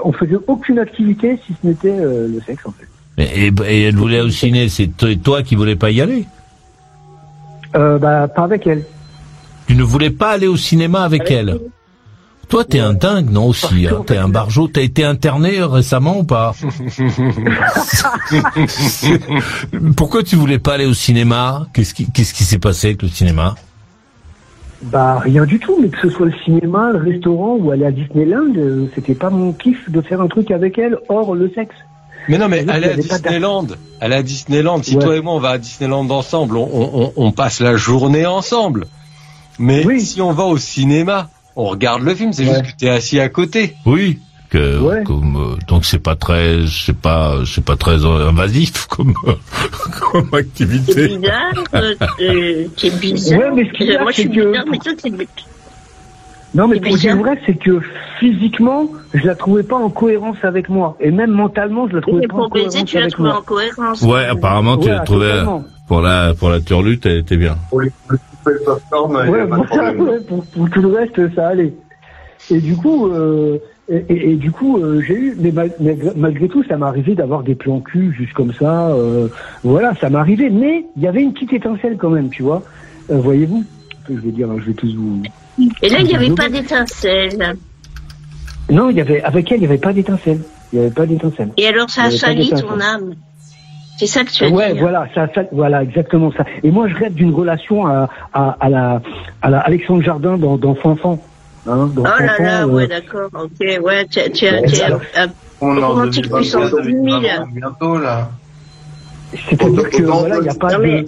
On faisait aucune activité si ce n'était le sexe en fait. Et elle voulait au ciné, c'est toi qui voulais pas y aller? Pas avec elle. Tu ne voulais pas aller au cinéma avec elle? Toi t'es un dingue, non aussi, hein, t'es un barjot, t'as été interné récemment ou pas? Pourquoi tu voulais pas aller au cinéma? Qu'est-ce qui s'est passé avec le cinéma? Rien du tout, mais que ce soit le cinéma, le restaurant ou aller à Disneyland, c'était pas mon kiff de faire un truc avec elle hors le sexe. Mais non, mais aller à Disneyland, si toi et moi on va à Disneyland ensemble, on passe la journée ensemble. Mais si on va au cinéma, on regarde le film, c'est juste que t'es assis à côté. Oui. Donc c'est pas très invasif comme activité. C'est bizarre. Ouais, mais ce qu'il y a, moi je suis bizarre, mais toi c'est but. Non, mais pour dire vrai, c'est que physiquement, je la trouvais pas en cohérence avec moi, et même mentalement, je la trouvais pas en cohérence avec moi. Tu l'as trouvée en cohérence. Ouais, apparemment tu l'as trouvée pour la turlute, elle était bien. Pour tout le reste, ça allait. Et du coup. J'ai eu, mais malgré tout, ça m'est arrivé d'avoir des plans cul juste comme ça. Voilà, ça m'est arrivé. Mais il y avait une petite étincelle quand même, tu vois. Voyez-vous, je vais dire, je vais tous vous. Et là, il n'y avait pas d'étincelle. Non, avec elle, il n'y avait pas d'étincelle. Il n'y avait pas d'étincelle. Et alors, ça a sali ton âme. C'est ça que tu as dit. Ouais, voilà, voilà, exactement ça. Et moi, je rêve d'une relation à la Alexandre Jardin dans Fanfan. Hein, oh là là, ouais, d'accord, ok, ouais, tu as un romantique puissance 1000. Bientôt, là. C'est-à-dire que, voilà, il n'y a pas de...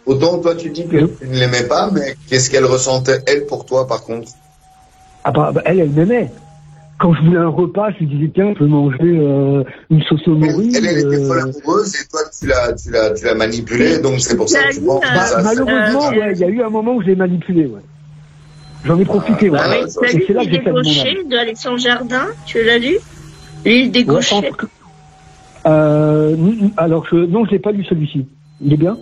Autant toi tu dis que tu ne l'aimais pas, mais qu'est-ce qu'elle ressentait, elle, pour toi, par contre? Elle m'aimait. Quand je voulais un repas, je lui disais, tiens, je peux manger une sauce au nori. Elle était folle amoureuse et toi, tu l'as manipulée, donc c'est pour ça que tu penses. Malheureusement, il y a eu un moment où je l'ai manipulée, ouais. J'en ai profité. Tu as lu L'île des Gauchers d'Alexandre Jardin? Tu l'as lu? L'île des Gauchers. Alors, non, je l'ai pas lu celui-ci. Il est bien?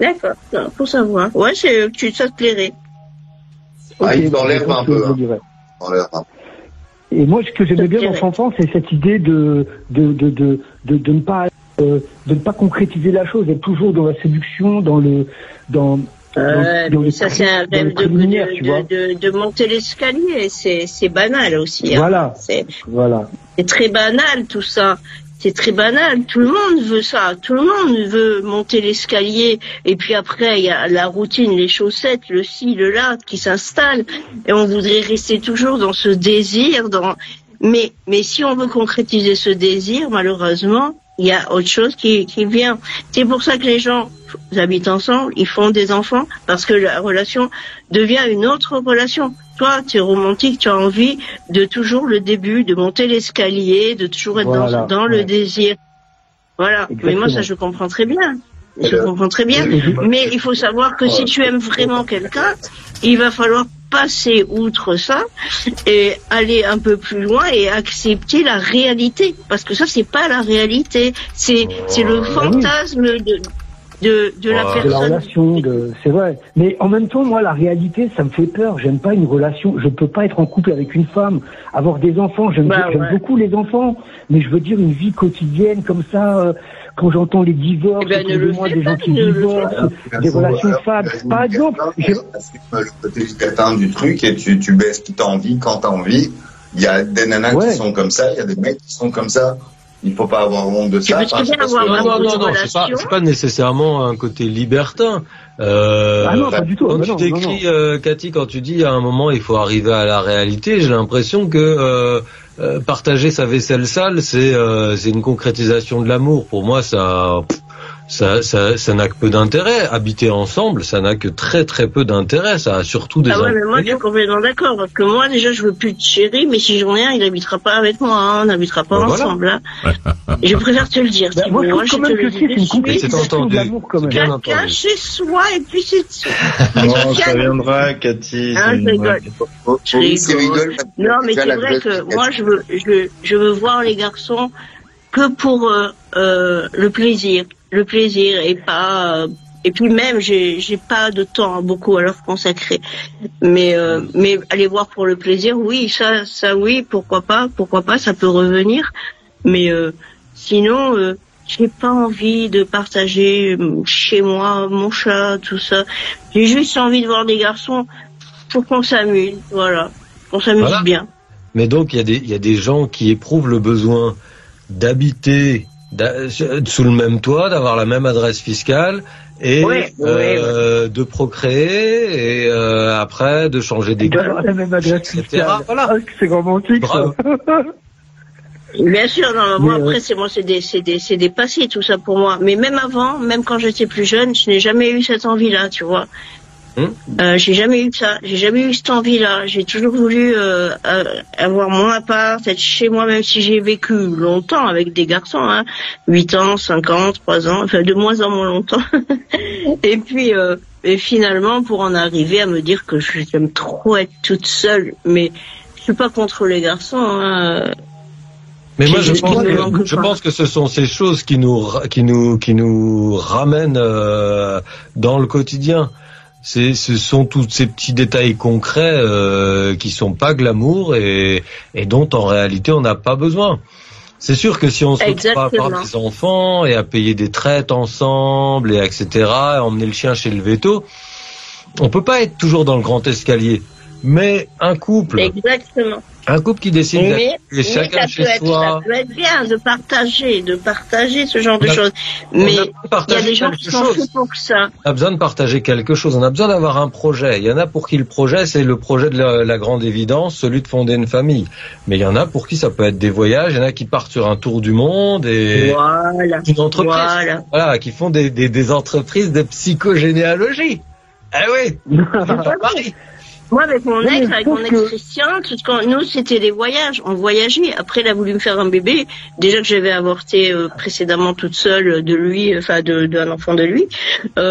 D'accord, pour savoir. Ouais, ça te plairait. Il t'enlève un peu. Et moi, ce que j'aimais bien dans Fanfan, c'est cette idée de ne pas concrétiser la chose, d'être toujours dans la séduction, ça c'est un rêve de monter l'escalier, c'est banal aussi. Hein. Voilà. C'est très banal tout ça. C'est très banal. Tout le monde veut ça. Tout le monde veut monter l'escalier. Et puis après, il y a la routine, les chaussettes, le ci, le là qui s'installe. Et on voudrait rester toujours dans ce désir. Mais si on veut concrétiser ce désir, malheureusement, il y a autre chose qui vient. C'est pour ça que les gens habitent ensemble, ils font des enfants, parce que la relation devient une autre relation. Toi, tu es romantique, tu as envie de toujours le début, de monter l'escalier, de toujours être dans le désir. Voilà. Exactement. Mais moi, ça, je comprends très bien. Mais il faut savoir que si tu aimes vraiment quelqu'un, il va falloir passer outre ça et aller un peu plus loin et accepter la réalité. Parce que ça, c'est pas la réalité. C'est le fantasme de la personne. De la relation, c'est vrai. Mais en même temps, moi, la réalité, ça me fait peur. J'aime pas une relation. Je peux pas être en couple avec une femme, avoir des enfants. J'aime beaucoup les enfants, mais je veux dire une vie quotidienne comme ça. Quand j'entends les divorces, des gens qui divorcent, des relations fades. Par exemple, le côté libertin du truc et tu baisses qui t'as envie quand t'as envie. Il y a des nanas qui sont comme ça, il y a des mecs qui sont comme ça. Il faut pas avoir honte de ça. Non, c'est pas nécessairement un côté libertin. Non, pas du tout. Quand tu décris, Cathy, quand tu dis à un moment il faut arriver à la réalité, j'ai l'impression que partager sa vaisselle sale, c'est une concrétisation de l'amour. Pour moi, ça n'a que peu d'intérêt. Habiter ensemble, ça n'a que très très peu d'intérêt. Ça a surtout des mais moi je suis complètement d'accord, parce que moi déjà je veux plus de chéri, mais si j'en ai un, il habitera pas avec moi, hein, on n'habitera pas ensemble. Hein. Je préfère te le dire. Moi je te le dis. C'est une concrétisation de l'amour quand même. Chacun chez soi et puis c'est tout. Non, ça viendra, Cathy. Je rigole. Non, mais c'est vrai que moi je veux voir les garçons que pour le plaisir et pas et puis même j'ai pas de temps beaucoup à leur consacrer, mais aller voir pour le plaisir, oui, ça oui, pourquoi pas, ça peut revenir, mais sinon j'ai pas envie de partager chez moi mon chat, tout ça. J'ai juste envie de voir des garçons pour qu'on s'amuse, voilà, qu'on s'amuse bien. Mais donc il y a des gens qui éprouvent le besoin d'habiter sous le même toit, d'avoir la même adresse fiscale et de procréer et après de changer d'école, d'avoir la même adresse fiscale. Voilà. C'est romantique. Bien sûr, non, moi après c'est dépassé tout ça pour moi. Mais même avant, même quand j'étais plus jeune, je n'ai jamais eu cette envie-là, tu vois. J'ai jamais eu ça, j'ai jamais eu cette envie-là. J'ai toujours voulu avoir mon appart, être chez moi, même si j'ai vécu longtemps avec des garçons, 8 ans, 5 ans, 3 ans, enfin de moins en moins longtemps. Et puis et finalement pour en arriver à me dire que j'aime trop être toute seule, mais je suis pas contre les garçons. Mais moi je pense que ce sont ces choses qui nous ramènent dans le quotidien. Ce sont tous ces petits détails concrets qui sont pas glamour et dont en réalité on n'a pas besoin. C'est sûr que si on se retrouve à avoir des enfants et à payer des traites ensemble et etc., et emmener le chien chez le véto, on peut pas être toujours dans le grand escalier. Mais un couple, qui décide d'être chacun chez soi, ça peut être bien de partager ce genre de choses. Mais il y a des gens qui sont faits pour ça. On a besoin de partager quelque chose. On a besoin d'avoir un projet. Il y en a pour qui le projet, c'est le projet de la grande évidence, celui de fonder une famille. Mais il y en a pour qui ça peut être des voyages. Il y en a qui partent sur un tour du monde et une entreprise. Voilà, qui font des entreprises de psychogénéalogie. Eh oui, c'est pas pareil. Moi, avec mon ex Christian, nous, c'était les voyages. On voyageait. Après, il a voulu me faire un bébé. Déjà que j'avais avorté précédemment toute seule de lui, d'un enfant de lui.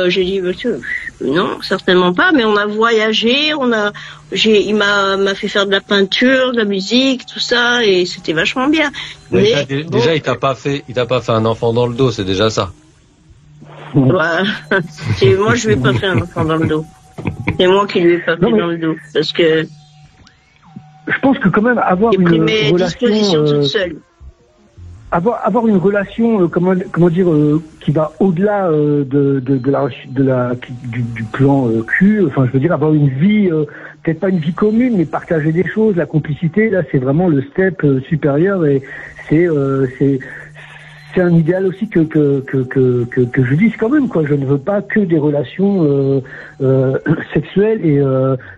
J'ai dit, monsieur, non, certainement pas. Mais on a voyagé. Il m'a fait faire de la peinture, de la musique, tout ça, et c'était vachement bien. Mais déjà, il t'a pas fait un enfant dans le dos. C'est déjà ça. Moi, je lui ai pas fait un enfant dans le dos. C'est moi qui lui ai pas fait dans le dos, parce que je pense que quand même avoir une relation toute seule. Avoir une relation comment dire qui va au-delà du plan cul, enfin je veux dire avoir une vie peut-être pas une vie commune mais partager des choses, la complicité là c'est vraiment le step supérieur et c'est un idéal aussi que je vise quand même quoi. Je ne veux pas que des relations sexuelles et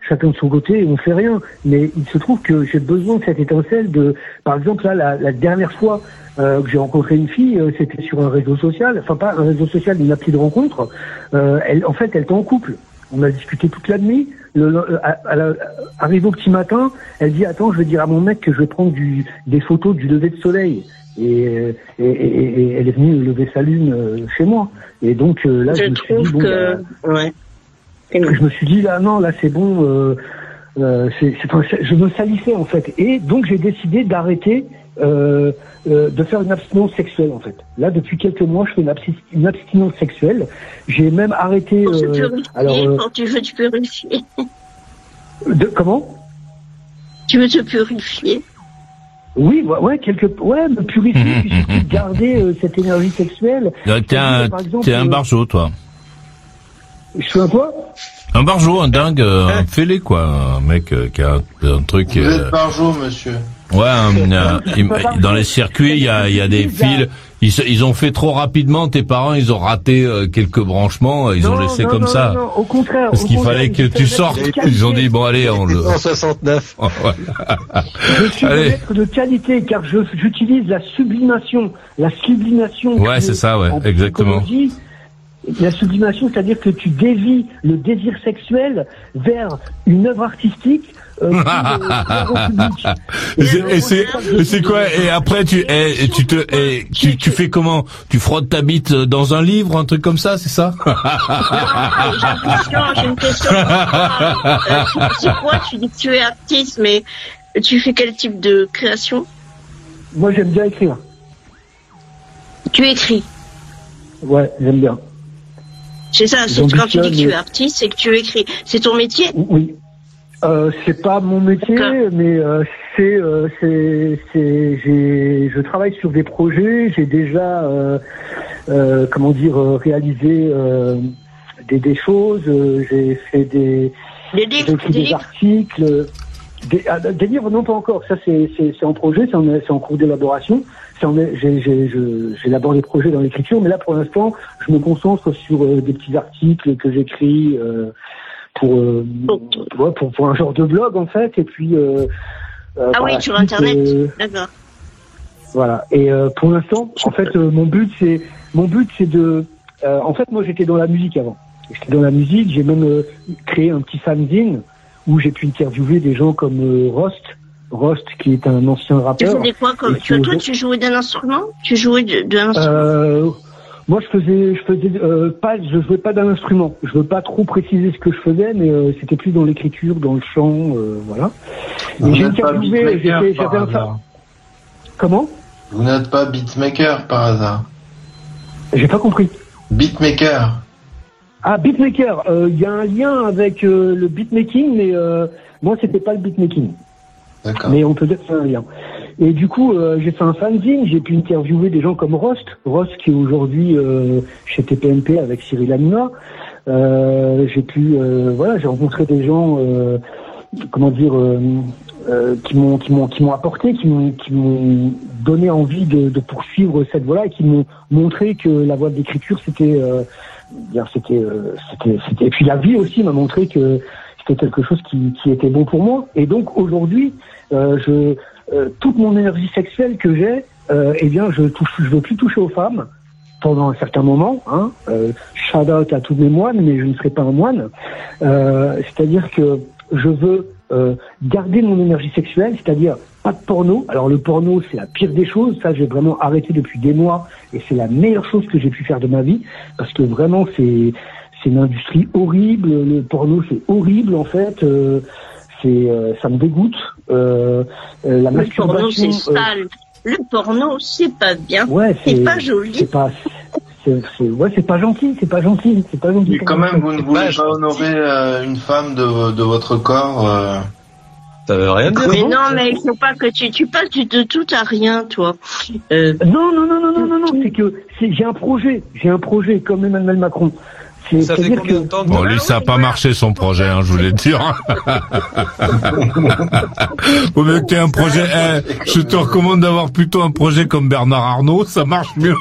chacun de son côté et on fait rien. Mais il se trouve que j'ai besoin de cette étincelle par exemple là la dernière fois que j'ai rencontré une fille, c'était sur un réseau social, enfin pas un réseau social, une appli de rencontre. Elle était en couple. On a discuté toute la nuit. Arrivé au petit matin, elle dit attends, je vais dire à mon mec que je vais prendre des photos du lever de soleil. Et elle est venue lever sa lune chez moi. Et donc là, je me suis dit je me suis dit là non, là c'est bon. Je me salissais en fait. Et donc j'ai décidé d'arrêter de faire une abstinence sexuelle en fait. Là depuis quelques mois, je fais une abstinence sexuelle. J'ai même arrêté. Quand tu veux te purifier. Comment? Tu veux te purifier? Oui, me purifier, puis surtout garder cette énergie sexuelle. T'es un barjot, toi. Je suis un quoi? Un barjot, un dingue, un fêlé, quoi. Un mec qui a un truc... Vous êtes barjot, monsieur. Ouais, dans les circuits, il y a des fils. Ils ont fait trop rapidement. Tes parents, ils ont raté quelques branchements. Ils ont laissé comme ça. Non, au contraire. Parce qu'il fallait que tu sortes. Ils ont dit bon allez, on le. 169. Je suis un maître de qualité car j'utilise la sublimation. Ouais, c'est ça, ouais, exactement. La sublimation, c'est-à-dire que tu dévies le désir sexuel vers une œuvre artistique. Et c'est quoi? Et après tu fais comment? Tu frottes ta bite dans un livre, un truc comme ça, c'est ça? J'ai une question. C'est quoi? Tu dis que tu es artiste, mais tu fais quel type de création? Moi, j'aime bien écrire. Tu écris? Ouais, j'aime bien. C'est ça, quand tu dis que tu es artiste, c'est que tu écris. C'est ton métier? Oui. C'est pas mon métier, mais je travaille sur des projets. J'ai déjà, réalisé des choses. J'ai fait j'ai écrit des articles, des livres non pas encore. Ça c'est en projet, c'est en cours d'élaboration. J'élabore des projets dans l'écriture, mais là pour l'instant, je me concentre sur des petits articles que j'écris. Pour un genre de blog en fait et puis oui, sur internet, d'accord. Voilà, et pour l'instant en fait mon but c'est de en fait moi j'étais dans la musique avant. J'ai même créé un petit fanzine où j'ai pu interviewer des gens comme Rost qui est un ancien rappeur. Tu faisais quoi comme tu jouais d'un instrument? Tu jouais d'un instrument? Moi, je jouais pas d'un instrument. Je veux pas trop préciser ce que je faisais, mais c'était plus dans l'écriture, dans le chant, voilà. Vous n'êtes pas beatmaker par hasard? Comment? Vous n'êtes pas beatmaker par hasard? J'ai pas compris. Beatmaker. Ah, beatmaker. Il y a un lien avec le beatmaking, mais moi, c'était pas le beatmaking. D'accord. Mais on peut dire que c'est un lien. Et du coup, j'ai fait un fanzine, j'ai pu interviewer des gens comme Rost qui est aujourd'hui chez TPMP avec Cyril Hanouna. J'ai rencontré des gens, qui m'ont apporté, qui m'ont donné envie de poursuivre cette voie-là et qui m'ont montré que la voie de l'écriture c'était et puis la vie aussi m'a montré que c'était quelque chose qui était bon pour moi. Et donc aujourd'hui, toute mon énergie sexuelle que j'ai, je veux plus toucher aux femmes pendant un certain moment. Shout out à tous mes moines, mais je ne serai pas un moine. C'est-à-dire que je veux garder mon énergie sexuelle, c'est-à-dire pas de porno. Alors le porno, c'est la pire des choses. Ça, j'ai vraiment arrêté depuis des mois et c'est la meilleure chose que j'ai pu faire de ma vie parce que vraiment, c'est une industrie horrible. Le porno, c'est horrible en fait. Ça me dégoûte. La masturbation. Le porno, c'est sale. Le porno, c'est pas bien. Ouais, c'est pas joli. C'est pas gentil. Mais quand même, vous ne voulez pas honorer une femme de votre corps. Ça veut rien dire. Mais non, mais il faut pas que tu passes de tout à rien, toi. Non. C'est que j'ai un projet comme Emmanuel Macron. Ça fait combien de temps que... Bon, lui, ça n'a pas marché son projet, je voulais te dire. Faut mieux que tu aies un projet. Je te recommande d'avoir plutôt un projet comme Bernard Arnault, ça marche mieux.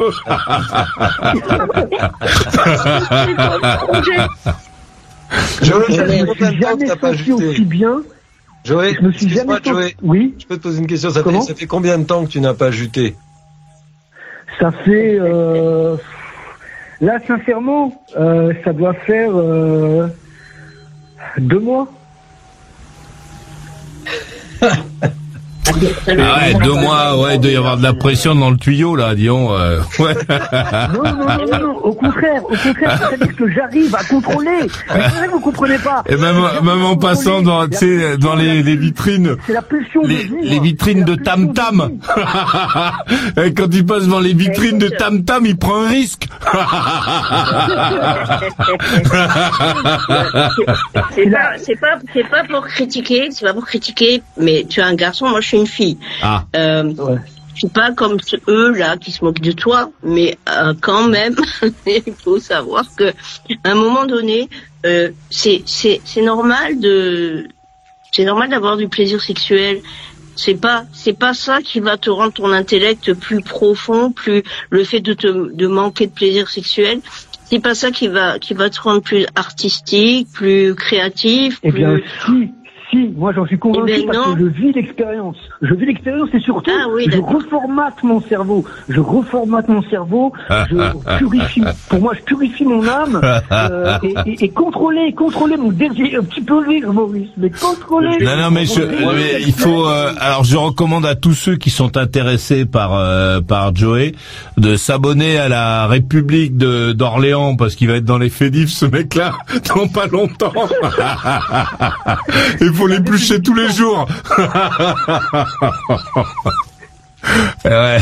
Joël, ça fait combien de temps que t'as pas juté bien. Joël, excuse-moi, Joël. Oui. Je peux te poser une question. Ça fait combien de temps que tu n'as pas juté? Ça fait... Là, sincèrement, ça doit faire 2 mois. Ah ouais, 2 mois, ouais, il doit y avoir de la pression dans le tuyau, là, disons, ouais. Non, au contraire, c'est-à-dire que j'arrive à contrôler. Mais vous comprenez pas. Et même en passant dans, tu sais, dans les vitrines. C'est la pulsion de vivre. Les vitrines de Tam Tam. Et quand il passe dans les vitrines de Tam Tam, il prend un risque. C'est pas pour critiquer, mais tu es un garçon, moi je suis une fille. Je suis pas comme eux là qui se moquent de toi, mais quand même, il faut savoir que à un moment donné, c'est normal d'avoir du plaisir sexuel. C'est pas ça qui va te rendre ton intellect plus profond, plus le fait de manquer de plaisir sexuel. C'est pas ça qui va te rendre plus artistique, plus créatif. Eh bien, si, moi j'en suis convaincu parce que je vis l'expérience et surtout je reformate mon cerveau. Je purifie mon âme et contrôler mon désir. Un petit peu rire, Maurice, mais contrôler. Non, mais il faut. Alors, je recommande à tous ceux qui sont intéressés par Joey de s'abonner à la République d'Orléans parce qu'il va être dans les fédifs, ce mec-là, dans pas longtemps. Il faut l'éplucher tous les jours. Ouais.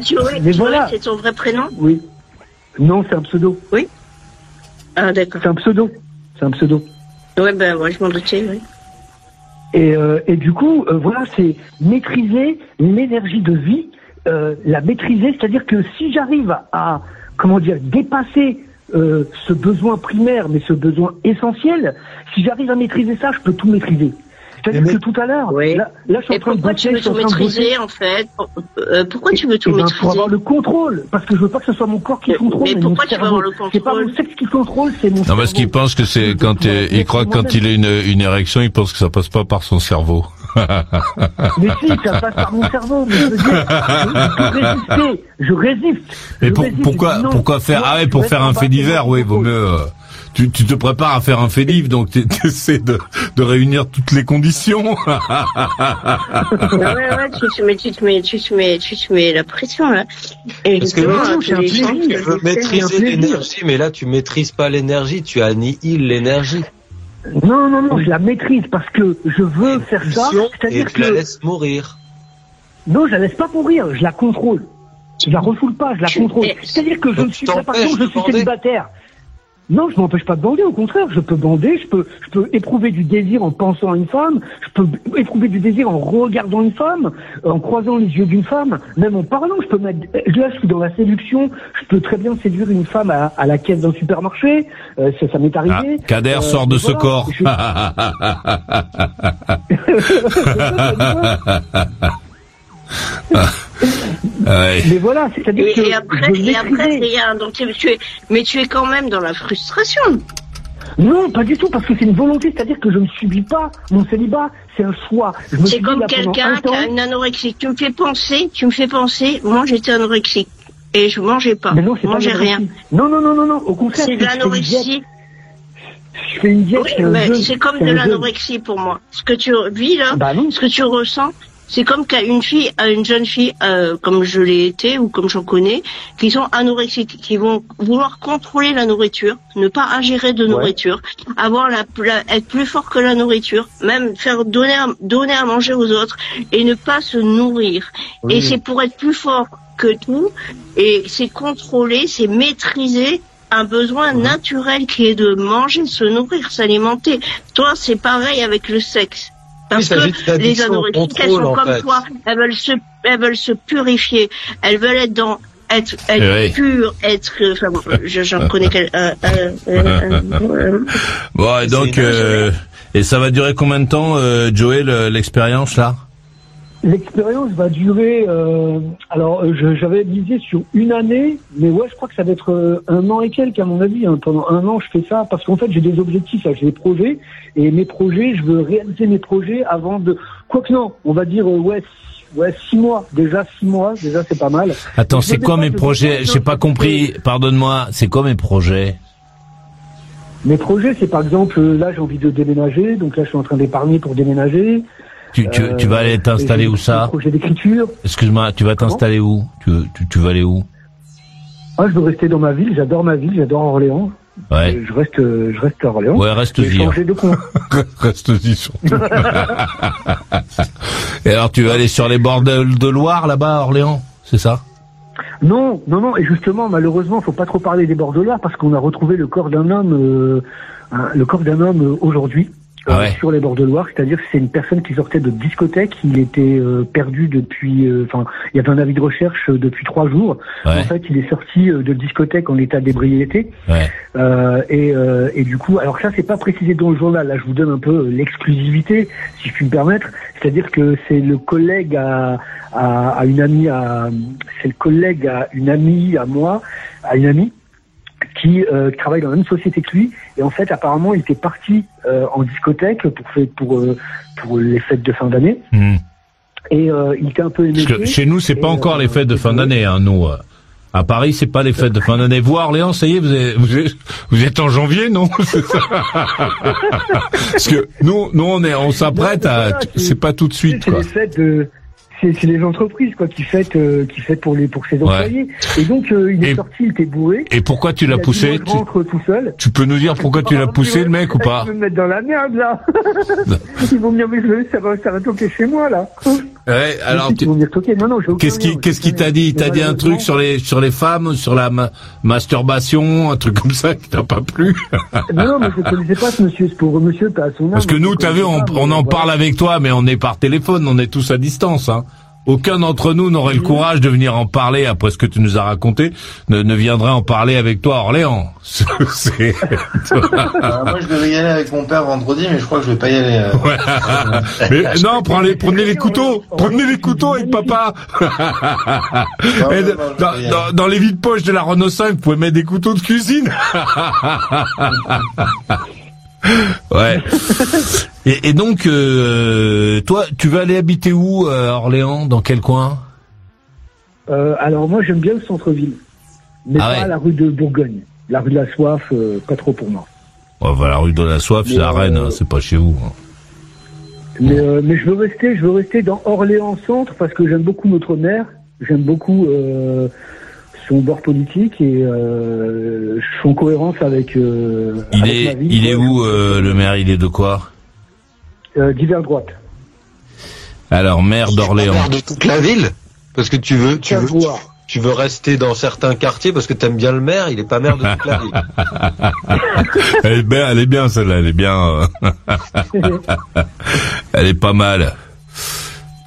Joey, c'est ton vrai prénom? Oui. Non, c'est un pseudo. Oui. Ah, d'accord. C'est un pseudo. Ouais, ben, moi, je m'en doutais, oui. Et du coup, voilà, c'est maîtriser l'énergie de vie, la maîtriser, c'est-à-dire que si j'arrive à, dépasser ce besoin primaire, mais ce besoin essentiel, si j'arrive à maîtriser ça, je peux tout maîtriser. C'est-à-dire que tout à l'heure, là, je suis en train de bosser. Pourquoi tu veux tout maîtriser, en fait? Pourquoi tu veux tout maîtriser? Pour avoir le contrôle, parce que je veux pas que ce soit mon corps qui contrôle, mais pourquoi tu veux avoir le contrôle? C'est pas mon sexe qui contrôle, c'est mon cerveau. Non, parce qu'il pense que c'est il croit que quand il a une érection, il pense que ça passe pas par son cerveau. Mais si, ça passe par mon cerveau, mais je veux dire, je résiste. Mais pourquoi faire, pour faire un fait divers, oui, vaut mieux, tu te prépares à faire un fait divers, donc tu essaies de réunir toutes les conditions. Ouais, tu te mets la pression, là. Et parce que tu veux maîtriser l'énergie, mais là, tu maîtrises pas l'énergie, tu annihiles l'énergie. Non, je la maîtrise parce que je veux faire ça. C'est-à-dire que tu la laisses mourir. Non, je la laisse pas mourir, je la contrôle. Je la refoule pas, je la contrôle. C'est-à-dire que je suis célibataire. Non, je m'empêche pas de bander, au contraire, je peux bander, je peux éprouver du désir en pensant à une femme, je peux éprouver du désir en regardant une femme, en croisant les yeux d'une femme, même en parlant, je suis dans la séduction, je peux très bien séduire une femme à la caisse d'un supermarché, ça m'est arrivé. Kader sort de ce corps. Mais voilà, c'est-à-dire que après, donc tu es quand même dans la frustration. Non, pas du tout, parce que c'est une volonté, c'est-à-dire que je ne subis pas mon célibat, c'est un choix. C'est comme quelqu'un qui a une anorexie. Tu me fais penser, moi j'étais anorexique et je mangeais pas, mais non, je mangeais rien. Non, au contraire. C'est de l'anorexie. Je fais une diète. Oui, mais c'est comme de l'anorexie pour moi. Ce que tu vis là, ce que tu ressens, c'est comme qu'à une jeune fille, comme je l'ai été ou comme j'en connais, qui sont anorexiques, qui vont vouloir contrôler la nourriture, ne pas ingérer de nourriture, être plus fort que la nourriture, même faire donner à manger aux autres et ne pas se nourrir. Oui. Et c'est pour être plus fort que tout, et c'est contrôler, c'est maîtriser un besoin naturel qui est de manger, de se nourrir, s'alimenter. Toi, c'est pareil avec le sexe. Parce que les anorexiques, elles sont comme toi. Elles veulent se purifier. Elles veulent être pures, j'en connais Bon, et donc, et ça va durer combien de temps, Joey, l'expérience, là? L'expérience va durer, j'avais misé sur 1 année, mais je crois que ça va être 1 an et quelques, à mon avis. Hein. Pendant 1 an, je fais ça, parce qu'en fait, j'ai des objectifs, là, j'ai des projets, et mes projets, je veux réaliser mes projets avant de... Quoique non, on va dire, 6 mois. Déjà, 6 mois, c'est pas mal. Attends, c'est quoi mes projets? J'ai pas compris, pardonne-moi, c'est quoi mes projets? Mes projets, c'est par exemple, là, j'ai envie de déménager, donc là, je suis en train d'épargner pour déménager. Tu vas aller t'installer où ça? Projet d'écriture. Excuse-moi, tu vas t'installer où? Tu vas aller où? Je veux rester dans ma ville, j'adore Orléans. Ouais. Je reste à Orléans. Ouais, reste-y. Reste-y. Et alors tu vas aller sur les bords de Loire là-bas à Orléans, c'est ça? Non, et justement, malheureusement, faut pas trop parler des bords de Loire parce qu'on a retrouvé le corps d'un homme aujourd'hui. Sur les bords de Loire, c'est-à-dire que c'est une personne qui sortait de discothèque, il était perdu depuis, il y avait un avis de recherche depuis 3 jours. En fait, il est sorti de discothèque en état d'ébriété. Et du coup, alors ça, c'est pas précisé dans le journal. Là, je vous donne un peu l'exclusivité, si je puis me permettre. C'est-à-dire que c'est le collègue à une amie qui travaille dans la même société que lui, et en fait apparemment il était parti en discothèque pour les fêtes de fin d'année. Et il était un peu éméché. Parce que chez nous c'est pas encore les fêtes de fin d'année, hein, nous à Paris c'est pas les fêtes de fin d'année. Vous à Orléans, ça y est, vous êtes en janvier, non? Parce que nous on s'apprête à, c'est pas tout de suite, quoi. Les fêtes c'est les entreprises qui fêtent pour ses employés. Et donc il est sorti, il était bourré. Et pourquoi tu l'as poussé? Je rentre tout seul. Tu peux nous dire pourquoi tu l'as poussé, le mec, ou pas? Ils vont me mettre dans la merde là. Ils vont venir ça va toquer chez moi là. Ouais, alors ils vont venir toquer. Non, qu'est-ce qu'il t'a dit? Il t'a dit un truc sur les femmes, sur la masturbation, un truc comme ça qui t'a pas plu? Non, mais je connaissais pas ce monsieur, ce pauvre monsieur, t'as son âme. Parce que nous, t'as vu, on en parle avec toi, mais on est par téléphone, on est tous à distance, hein. Aucun d'entre nous n'aurait le courage de venir en parler après ce que tu nous as raconté, ne viendrait en parler avec toi à Orléans. Moi, je devais y aller avec mon père vendredi, mais je crois que je vais pas y aller. Mais non, prenez les couteaux, avec papa. Dans les vides poches de la Renault 5, vous pouvez mettre des couteaux de cuisine. Ouais. Et donc, toi, tu vas aller habiter où à Orléans? Dans quel coin? Alors moi, j'aime bien le centre-ville, mais pas la rue de Bourgogne. La rue de la Soif, pas trop pour moi. La rue de la Soif, c'est à Rennes, hein, c'est pas chez vous. Hein. Mais je veux rester dans Orléans centre parce que j'aime beaucoup notre maire, j'aime beaucoup son bord politique et son cohérence avec. Il est où le maire? Il est de quoi? Divers droite. Alors maire d'Orléans. Maire de toute la ville, parce que tu veux rester dans certains quartiers parce que t'aimes bien le maire. Il est pas maire de toute la ville. Elle est bien celle-là. Elle est bien. Elle est pas mal.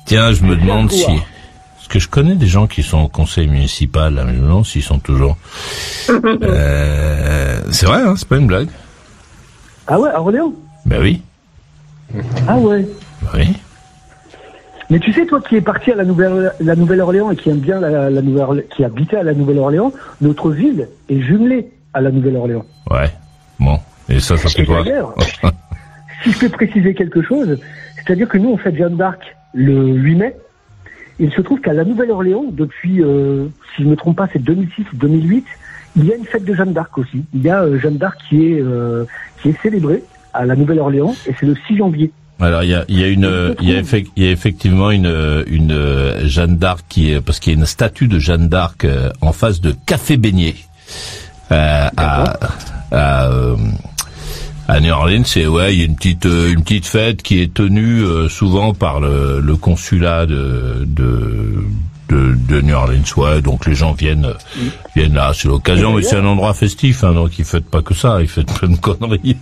Tiens, je me demande si. Parce que je connais des gens qui sont au conseil municipal, là, mais je me demande s'ils sont toujours. C'est vrai, hein, c'est pas une blague. Ah ouais, à Orléans? Ben oui. Ah ouais. Oui. Mais tu sais, toi qui es parti à la Nouvelle-Orléans et qui aime bien qui habitait à la Nouvelle-Orléans, notre ville est jumelée à la Nouvelle-Orléans. Ouais. Bon. Et ça fait quoi? Si je peux préciser quelque chose, c'est-à-dire que nous, on fait Jeanne d'Arc le 8 mai. Il se trouve qu'à la Nouvelle-Orléans, depuis, si je ne me trompe pas, c'est 2006 ou 2008, il y a une fête de Jeanne d'Arc aussi. Il y a Jeanne d'Arc qui est célébrée à la Nouvelle-Orléans et c'est le 6 janvier. Alors il y a effectivement une Jeanne d'Arc parce qu'il y a une statue de Jeanne d'Arc en face de Café Beignet à New Orleans. Il y a une petite fête qui est tenue souvent par le consulat de New Orleans. Ouais, donc les gens viennent là, c'est l'occasion, mais c'est un endroit festif, hein, donc ils fêtent pas que ça, ils fêtent plein de conneries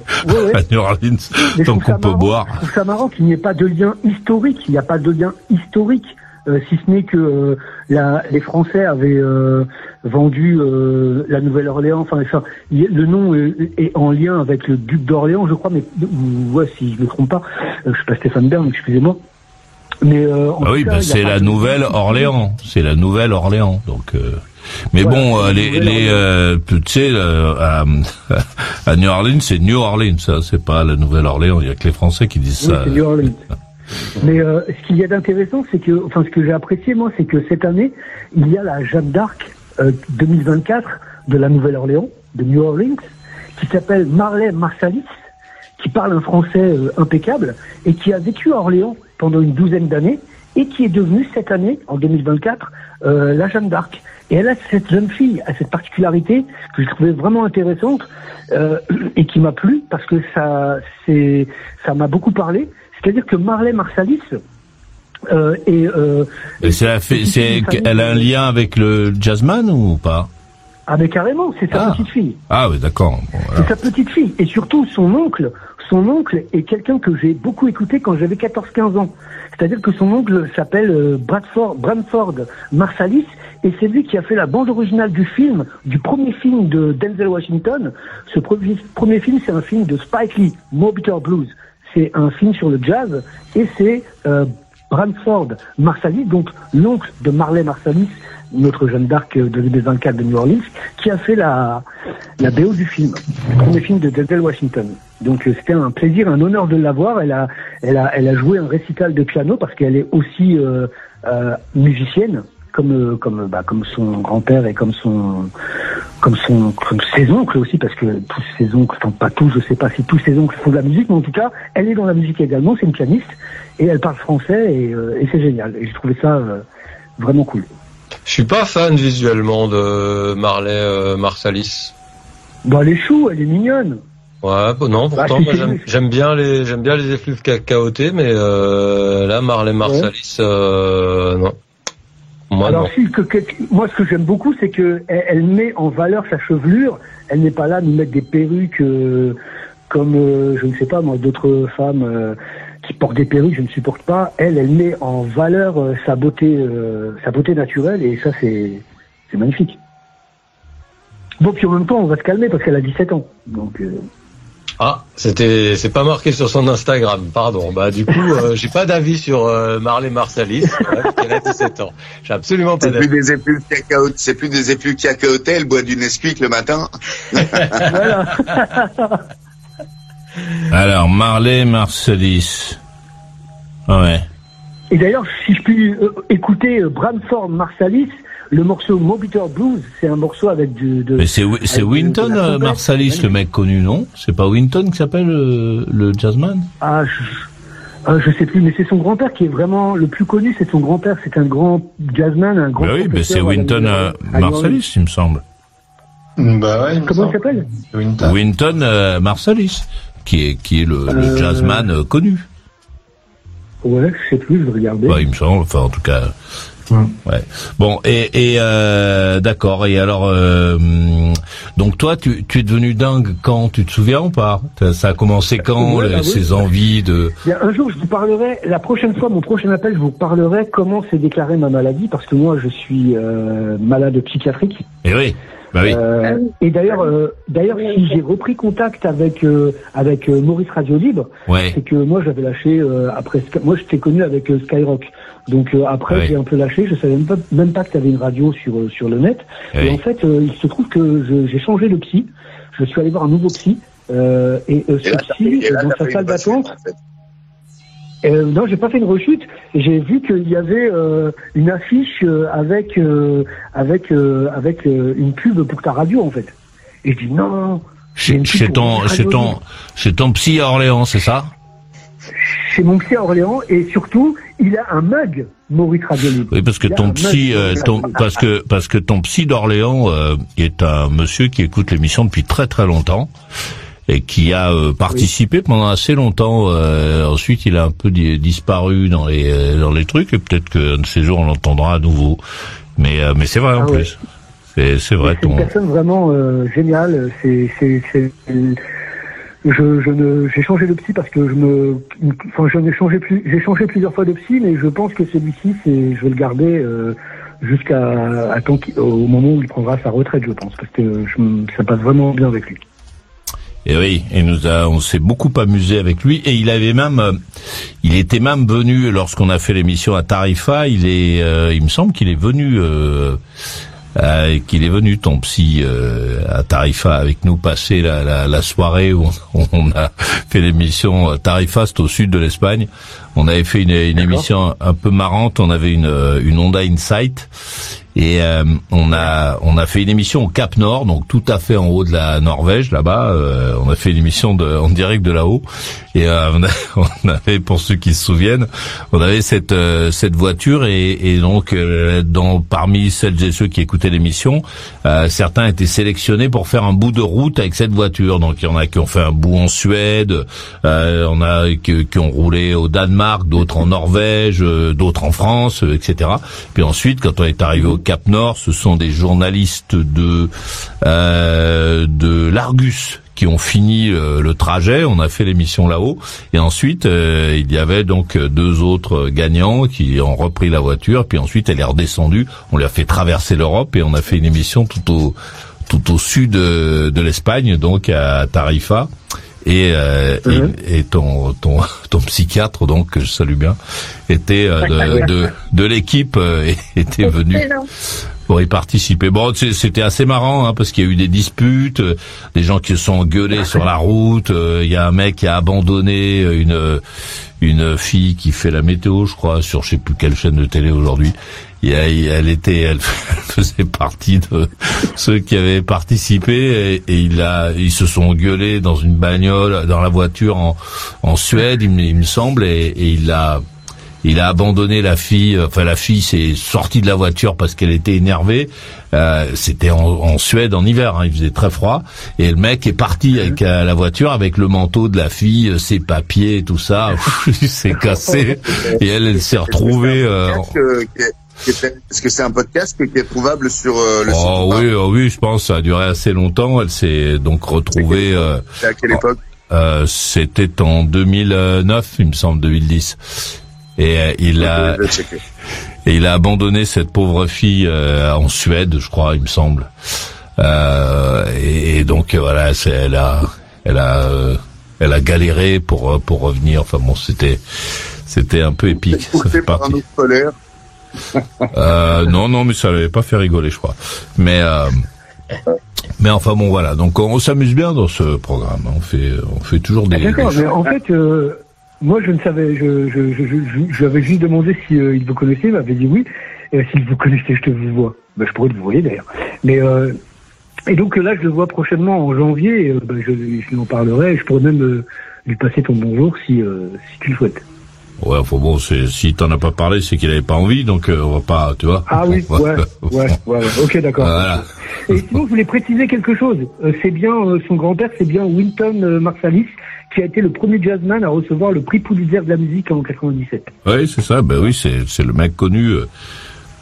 à New Orleans, donc on peut boire. Je trouve ça marrant qu'il n'y ait pas de lien historique, il n'y a pas de lien historique, si ce n'est que les Français avaient vendu la Nouvelle-Orléans, enfin le nom est en lien avec le duc d'Orléans, je crois, mais ouais, si je me trompe pas, je sais pas, Stéphane Bern, excusez-moi. Mais c'est la Nouvelle-Orléans, c'est la Nouvelle-Orléans. Donc, mais voilà, bon, tu sais, à New Orleans, c'est New Orleans, ça, c'est pas la Nouvelle-Orléans. Il y a que les Français qui disent ça. C'est New Orleans. Mais ce qu'il y a d'intéressant, c'est que, ce que j'ai apprécié moi, c'est que cette année, il y a la Jeanne d'Arc 2024 de la Nouvelle-Orléans, de New Orleans, qui s'appelle Marley Marsalis, qui parle un français impeccable et qui a vécu à Orléans pendant une 12aine d'années et qui est devenue cette année, en 2024, la Jeanne d'Arc. Et elle a cette jeune fille, a cette particularité que je trouvais vraiment intéressante et qui m'a plu parce que ça m'a beaucoup parlé. C'est-à-dire que Marley Marsalis elle a un lien avec le jazzman ou pas? Ah mais carrément, c'est sa petite fille. Ah oui, d'accord. Bon, c'est sa petite fille. Et surtout, son oncle est quelqu'un que j'ai beaucoup écouté quand j'avais 14-15 ans. C'est-à-dire que son oncle s'appelle Bramford Marsalis, et c'est lui qui a fait la bande originale du premier film de Denzel Washington. Ce premier film, c'est un film de Spike Lee, Moby-Dick Blues. C'est un film sur le jazz, et c'est Bramford Marsalis, donc l'oncle de Marley Marsalis, notre Jeanne d'Arc de 2024 de New Orleans, qui a fait la BO du film, le premier film de Denzel Washington. Donc c'était un plaisir, un honneur de l'avoir. Elle a joué un récital de piano parce qu'elle est aussi musicienne, comme son grand-père et comme ses oncles aussi, parce que tous ses oncles, enfin pas tous, je sais pas si tous ses oncles font de la musique, mais en tout cas, elle est dans la musique également. C'est une pianiste et elle parle français et c'est génial. Et j'ai trouvé ça vraiment cool. Je suis pas fan visuellement de Marley Marsalis. Bah elle est chou, elle est mignonne. Ouais, non, pourtant moi, j'aime bien les effluves cacaotés, mais là Marley Marsalis, non. Moi, alors non. Moi ce que j'aime beaucoup, c'est que elle met en valeur sa chevelure. Elle n'est pas là à nous mettre des perruques comme je ne sais pas moi, d'autres femmes qui portent des perruques, je ne supporte pas. Elle met en valeur sa beauté naturelle, et ça c'est magnifique. Bon, puis en même temps on va se calmer parce qu'elle a 17 ans, donc. C'est pas marqué sur son Instagram, pardon. Bah du coup, j'ai pas d'avis sur Marley Marsalis, qu'elle a 17 ans. J'ai absolument pas d'avis. C'est plus des effluves cacaotés, elle boit du Nesquik le matin. Voilà. Alors, Marley Marsalis. Ouais. Et d'ailleurs, si je puis écouter Bramford Marsalis, le morceau Moby-Dick Blues, c'est un morceau avec Mais c'est Wynton Marsalis, le mec connu, non? C'est pas Wynton qui s'appelle le jazzman? Je sais plus, mais c'est son grand-père qui est vraiment le plus connu, c'est son grand-père, c'est un grand jazzman, un grand. Bah oui, mais c'est Wynton Marsalis, il me semble. Bah ouais, comment il s'appelle? Wynton Marsalis, qui est le jazzman connu. Ouais, je sais plus, je vais regarder. Bah, il me semble, enfin, en tout cas. Ouais. Bon, et d'accord. Et alors, donc toi, tu es devenu dingue quand? Tu te souviens ou pas? Ça a commencé quand, ces envies de... Bien, un jour, je vous parlerai, la prochaine fois, mon prochain appel, je vous parlerai comment s'est déclarée ma maladie, parce que moi, je suis malade psychiatrique. Et oui. Bah oui. Et d'ailleurs, si j'ai repris contact avec Maurice Radio Libre, c'est que moi j'avais lâché après. Moi, j'étais connu avec Skyrock, donc après j'ai un peu lâché. Je savais même pas que tu avais une radio sur le net. Et en fait, il se trouve que j'ai changé de psy. Je suis allé voir un nouveau psy et ce psy dans sa salle d'attente. Non, j'ai pas fait une rechute. J'ai vu qu'il y avait une affiche avec une pub pour ta radio en fait. Et je dis non. Chez ton psy à Orléans, c'est ça? Chez mon psy à Orléans, et surtout, il a un mug Maurice Radio Libre. Oui, parce que ton psy, parce que ton psy d'Orléans est un monsieur qui écoute l'émission depuis très très longtemps et qui a participé pendant assez longtemps. Ensuite, il a un peu disparu dans les trucs, et peut-être qu'un de ces jours on l'entendra à nouveau. Mais c'est vrai en plus. C'est vrai. C'est une personne vraiment géniale. J'ai changé de psy parce que j'ai changé plusieurs fois de psy, mais je pense que celui-ci, je vais le garder au moment où il prendra sa retraite, je pense, parce que ça passe vraiment bien avec lui. Et oui, on s'est beaucoup amusé avec lui, et il était même venu lorsqu'on a fait l'émission à Tarifa. Il me semble qu'il est venu. Ton psy à Tarifa avec nous passer la soirée où on a fait l'émission. Tarifa, c'est au sud de l'Espagne. On avait fait une émission un peu marrante. On avait une Honda Insight, et on a fait une émission au Cap Nord, donc tout à fait en haut de la Norvège là-bas. On a fait une émission en direct de là-haut, et on avait, pour ceux qui se souviennent, on avait cette voiture, et donc parmi celles et ceux qui écoutaient l'émission, certains étaient sélectionnés pour faire un bout de route avec cette voiture. Donc il y en a qui ont fait un bout en Suède, on a qui ont roulé au Danemark, d'autres en Norvège, d'autres en France, etc. Puis ensuite, quand on est arrivé au Cap Nord, ce sont des journalistes de l'Argus qui ont fini le trajet. On a fait l'émission là-haut, et ensuite il y avait donc 2 autres gagnants qui ont repris la voiture. Puis ensuite elle est redescendue, on lui a fait traverser l'Europe, et on a fait une émission tout au sud de l'Espagne, donc à Tarifa. Et ton psychiatre, donc, que je salue bien, était de l'équipe, était venu pour y participer. Bon, c'était assez marrant, parce qu'il y a eu des disputes, des gens qui se sont engueulés sur la route. Il y a un mec qui a abandonné une fille qui fait la météo, je crois, sur je sais plus quelle chaîne de télé aujourd'hui. Elle faisait partie de ceux qui avaient participé, et ils se sont engueulés dans une bagnole, dans la voiture en Suède, il me semble, et il a abandonné la fille. Enfin, la fille s'est sortie de la voiture parce qu'elle était énervée. C'était en Suède en hiver, il faisait très froid, et le mec est parti avec la voiture avec le manteau de la fille, ses papiers, tout ça. Il s'est cassé, et elle s'est retrouvée. Est-ce que c'est un podcast qui est trouvable sur le site? Oui, je pense. Ça a duré assez longtemps. Elle s'est donc retrouvée. À quelle époque? C'était en 2009, il me semble, 2010. Et il a abandonné cette pauvre fille en Suède, je crois, il me semble. Et donc voilà, elle a galéré pour revenir. Enfin bon, c'était un peu épique. Ça fait partie. Non, mais ça l'avait pas fait rigoler, je crois. Mais enfin bon, voilà. Donc on s'amuse bien dans ce programme. On fait toujours des. D'accord, mais en fait, moi je ne savais, je lui avais juste demandé si il vous connaissait, il m'avait dit oui. Et s'il vous connaissait, je te vous vois. Je pourrais te vous voyer d'ailleurs. Mais et donc là, je le vois prochainement en janvier. Je lui en parlerai. Je pourrais même lui passer ton bonjour si tu le souhaites. Ouais, enfin bon, si t'en as pas parlé, c'est qu'il avait pas envie, donc on va pas, tu vois. Ah oui, ouais, ok, d'accord. Voilà. Et sinon, je voulais préciser quelque chose. C'est bien, son grand-père, c'est bien Wynton Marsalis, qui a été le premier jazzman à recevoir le prix Pulitzer de la musique en 97. Oui, c'est ça. Ben oui, c'est le mec connu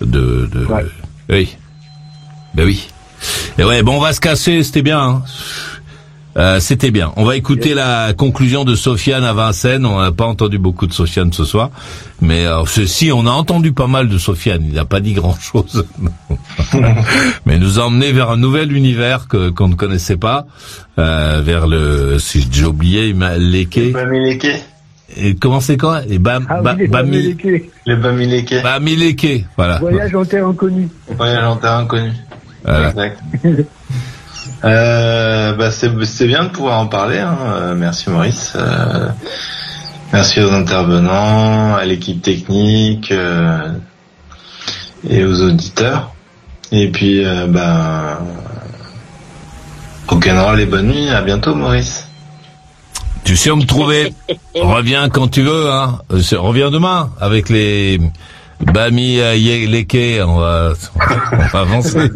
de. Ouais. Oui. Ben oui. Et ouais, bon, on va se casser. C'était bien. C'était bien. On va écouter la conclusion de Sofiane à Vincennes. On n'a pas entendu beaucoup de Sofiane ce soir, mais si on a entendu pas mal de Sofiane. Il n'a pas dit grand-chose, mais il nous a emmené vers un nouvel univers qu'on ne connaissait pas, vers si j'ai oublié, Bamileke. Bamileke. Et comment c'est quoi? Les Bamileke. Les Bamileke. Bamileke. Voilà. Voyage en terre inconnue. Voyage en terre inconnue. Voilà. Exact. C'est bien de pouvoir en parler, Merci Maurice. Merci aux intervenants, à l'équipe technique et aux auditeurs. Et puis, rock'n'roll et bonne nuit. À bientôt, Maurice. Tu sais où me trouver. Reviens quand tu veux, hein. Reviens demain avec les Bami Yeleke. On va avancer.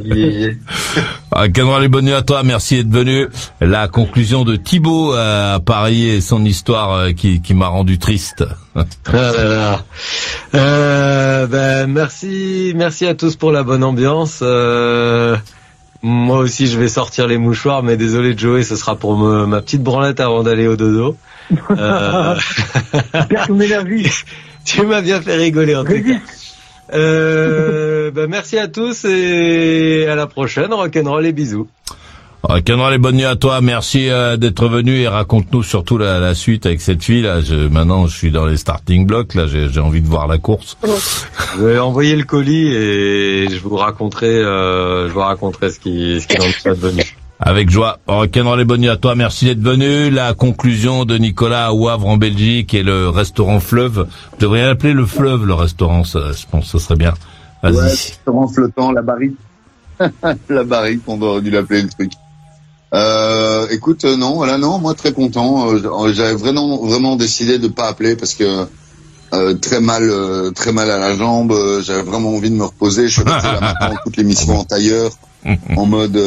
Rock'n'roll et bonne nuit à toi. Merci d'être venu. La conclusion de Thibaut à Paris et son histoire qui m'a rendu triste. Merci à tous pour la bonne ambiance. Moi aussi, je vais sortir les mouchoirs, mais désolé Joey, ce sera pour ma petite branlette avant d'aller au dodo. Perds ton énergie. Tu m'as bien fait rigoler en tout cas. Merci à tous et à la prochaine. Rock'n'roll et bisous. Rock'n'roll et bonne nuit à toi. Merci d'être venu et raconte-nous surtout la suite avec cette fille là. Maintenant, je suis dans les starting blocks là. J'ai envie de voir la course. Je vais envoyer le colis et je vous raconterai ce qui en est devenu. Avec joie. Rock'n'roll et bonne nuit à toi. Merci d'être venu. La conclusion de Nicolas à Wavre en Belgique et le restaurant Fleuve. Je devrais l'appeler le Fleuve, le restaurant. Ça, je pense que ce serait bien. Vas-y. Ouais, restaurant flottant, la barrique. La barrique, on aurait dû l'appeler le truc. Écoute, non, moi très content. J'avais vraiment décidé de pas appeler parce que très mal à la jambe. J'avais vraiment envie de me reposer. Je suis resté là maintenant toute l'émission en tailleur, en mode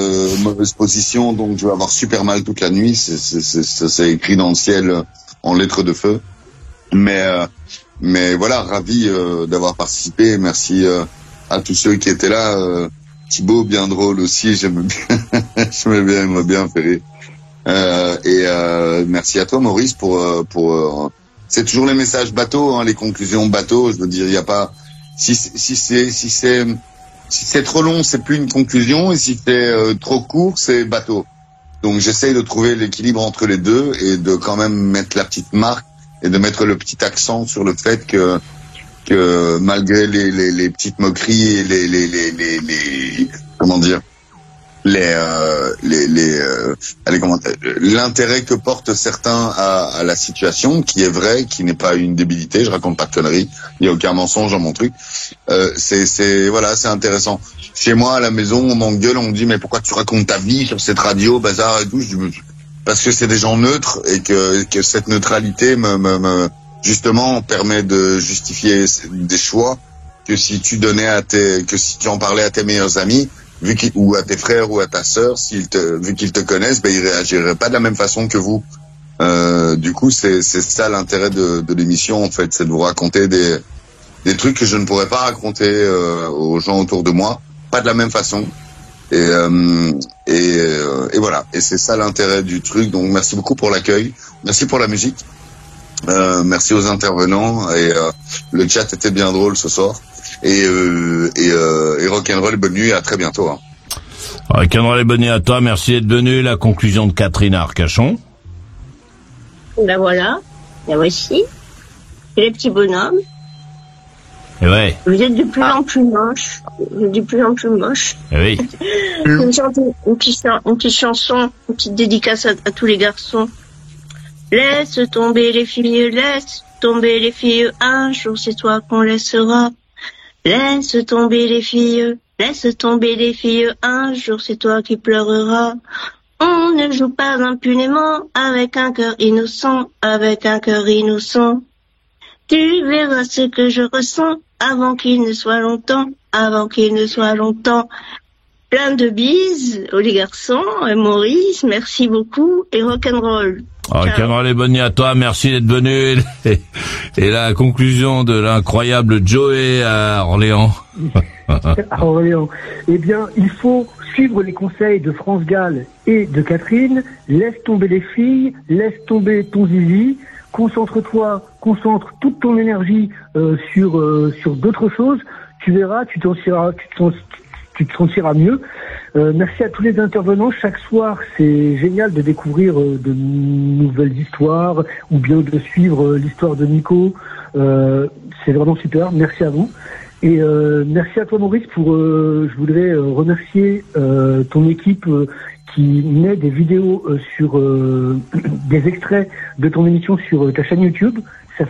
mauvaise position, donc je vais avoir super mal toute la nuit. C'est écrit dans le ciel en lettres de feu. Mais voilà, ravi d'avoir participé. Merci à tous ceux qui étaient là. Thibaut, bien drôle aussi, j'aimais bien faire rire. Et merci à toi, Maurice, pour c'est toujours les messages bateau, hein, les conclusions bateau. Je veux dire, il y a pas si c'est trop long, c'est plus une conclusion, et si c'est trop court, c'est bateau. Donc j'essaye de trouver l'équilibre entre les deux et de quand même mettre la petite marque et de mettre le petit accent sur le fait que malgré les petites moqueries et les comment dire l'intérêt que portent certains à la situation, qui est vrai, qui n'est pas une débilité, je raconte pas de conneries, il y a aucun mensonge dans mon truc. C'est intéressant. Chez moi à la maison, on m'engueule, on me dit mais pourquoi tu racontes ta vie sur cette radio, bazar et tout. Parce que c'est des gens neutres et que cette neutralité justement permet de justifier des choix que si tu en parlais à tes meilleurs amis, ou à tes frères ou à ta sœur, vu qu'ils te connaissent, ils réagiraient pas de la même façon que vous. Du coup, c'est ça l'intérêt de l'émission en fait, c'est de vous raconter des trucs que je ne pourrais pas raconter aux gens autour de moi, pas de la même façon. Et voilà. Et c'est ça l'intérêt du truc. Donc merci beaucoup pour l'accueil, merci pour la musique. Merci aux intervenants et le chat était bien drôle ce soir et rock'n'roll, bonne nuit, à très bientôt. Hein. Rock'n'roll et bonne nuit à toi, merci d'être venu. La conclusion de Catherine à Arcachon. La voilà, la voici. Et les petits bonhommes. Et ouais. Vous êtes de plus en plus moches. Et oui. Une petite chanson, une petite dédicace à tous les garçons. Laisse tomber les filles, un jour c'est toi qu'on laissera. Laisse tomber les filles, un jour c'est toi qui pleureras. On ne joue pas impunément avec un cœur innocent, Tu verras ce que je ressens avant qu'il ne soit longtemps. Plein de bises aux les garçons, et Maurice, merci beaucoup, et rock'n'roll. Rock'n'roll et bonne nuit à toi, merci d'être venu. Et la conclusion de l'incroyable Joey à Orléans. À Orléans. Eh bien, il faut suivre les conseils de France Gall et de Catherine. Laisse tomber les filles, laisse tomber ton zizi. Concentre toute ton énergie sur d'autres choses. Tu verras, tu te sentiras mieux. Merci à tous les intervenants. Chaque soir, c'est génial de découvrir de nouvelles histoires ou bien de suivre l'histoire de Nico. C'est vraiment super. Merci à vous. Et merci à toi, Maurice, je voudrais remercier ton équipe qui met des vidéos sur des extraits de ton émission sur ta chaîne YouTube.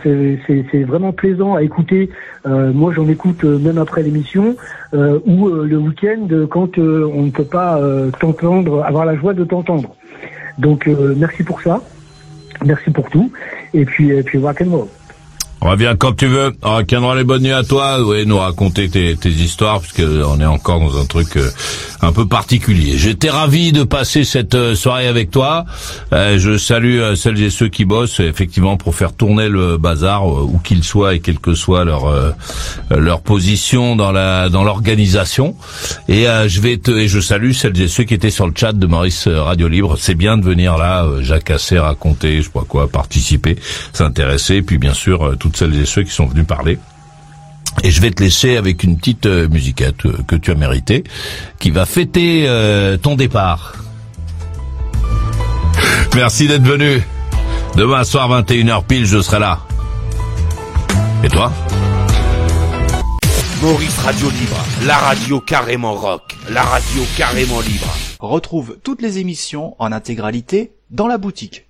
c'est vraiment plaisant à écouter. Moi, j'en écoute même après l'émission ou le week-end quand on ne peut pas t'entendre, avoir la joie de t'entendre. Donc, merci pour ça. Merci pour tout. Et puis rock'n'roll. Reviens quand tu veux. Rock'n'roll et bonne nuit à toi. Oui, nous raconter tes histoires, puisque on est encore dans un truc un peu particulier. J'étais ravi de passer cette soirée avec toi. Je salue celles et ceux qui bossent effectivement pour faire tourner le bazar où qu'il soit et quelle que soit leur position dans l'organisation. Et je salue celles et ceux qui étaient sur le chat de Maurice Radio Libre. C'est bien de venir là, jacasser, raconter, je sais pas quoi, participer, s'intéresser, puis bien sûr toutes celles et ceux qui sont venus parler. Et je vais te laisser avec une petite musiquette que tu as méritée, qui va fêter ton départ. Merci d'être venu. Demain soir 21h pile, je serai là. Et toi ? Maurice Radio Libre, la radio carrément rock, la radio carrément libre. Retrouve toutes les émissions en intégralité dans la boutique.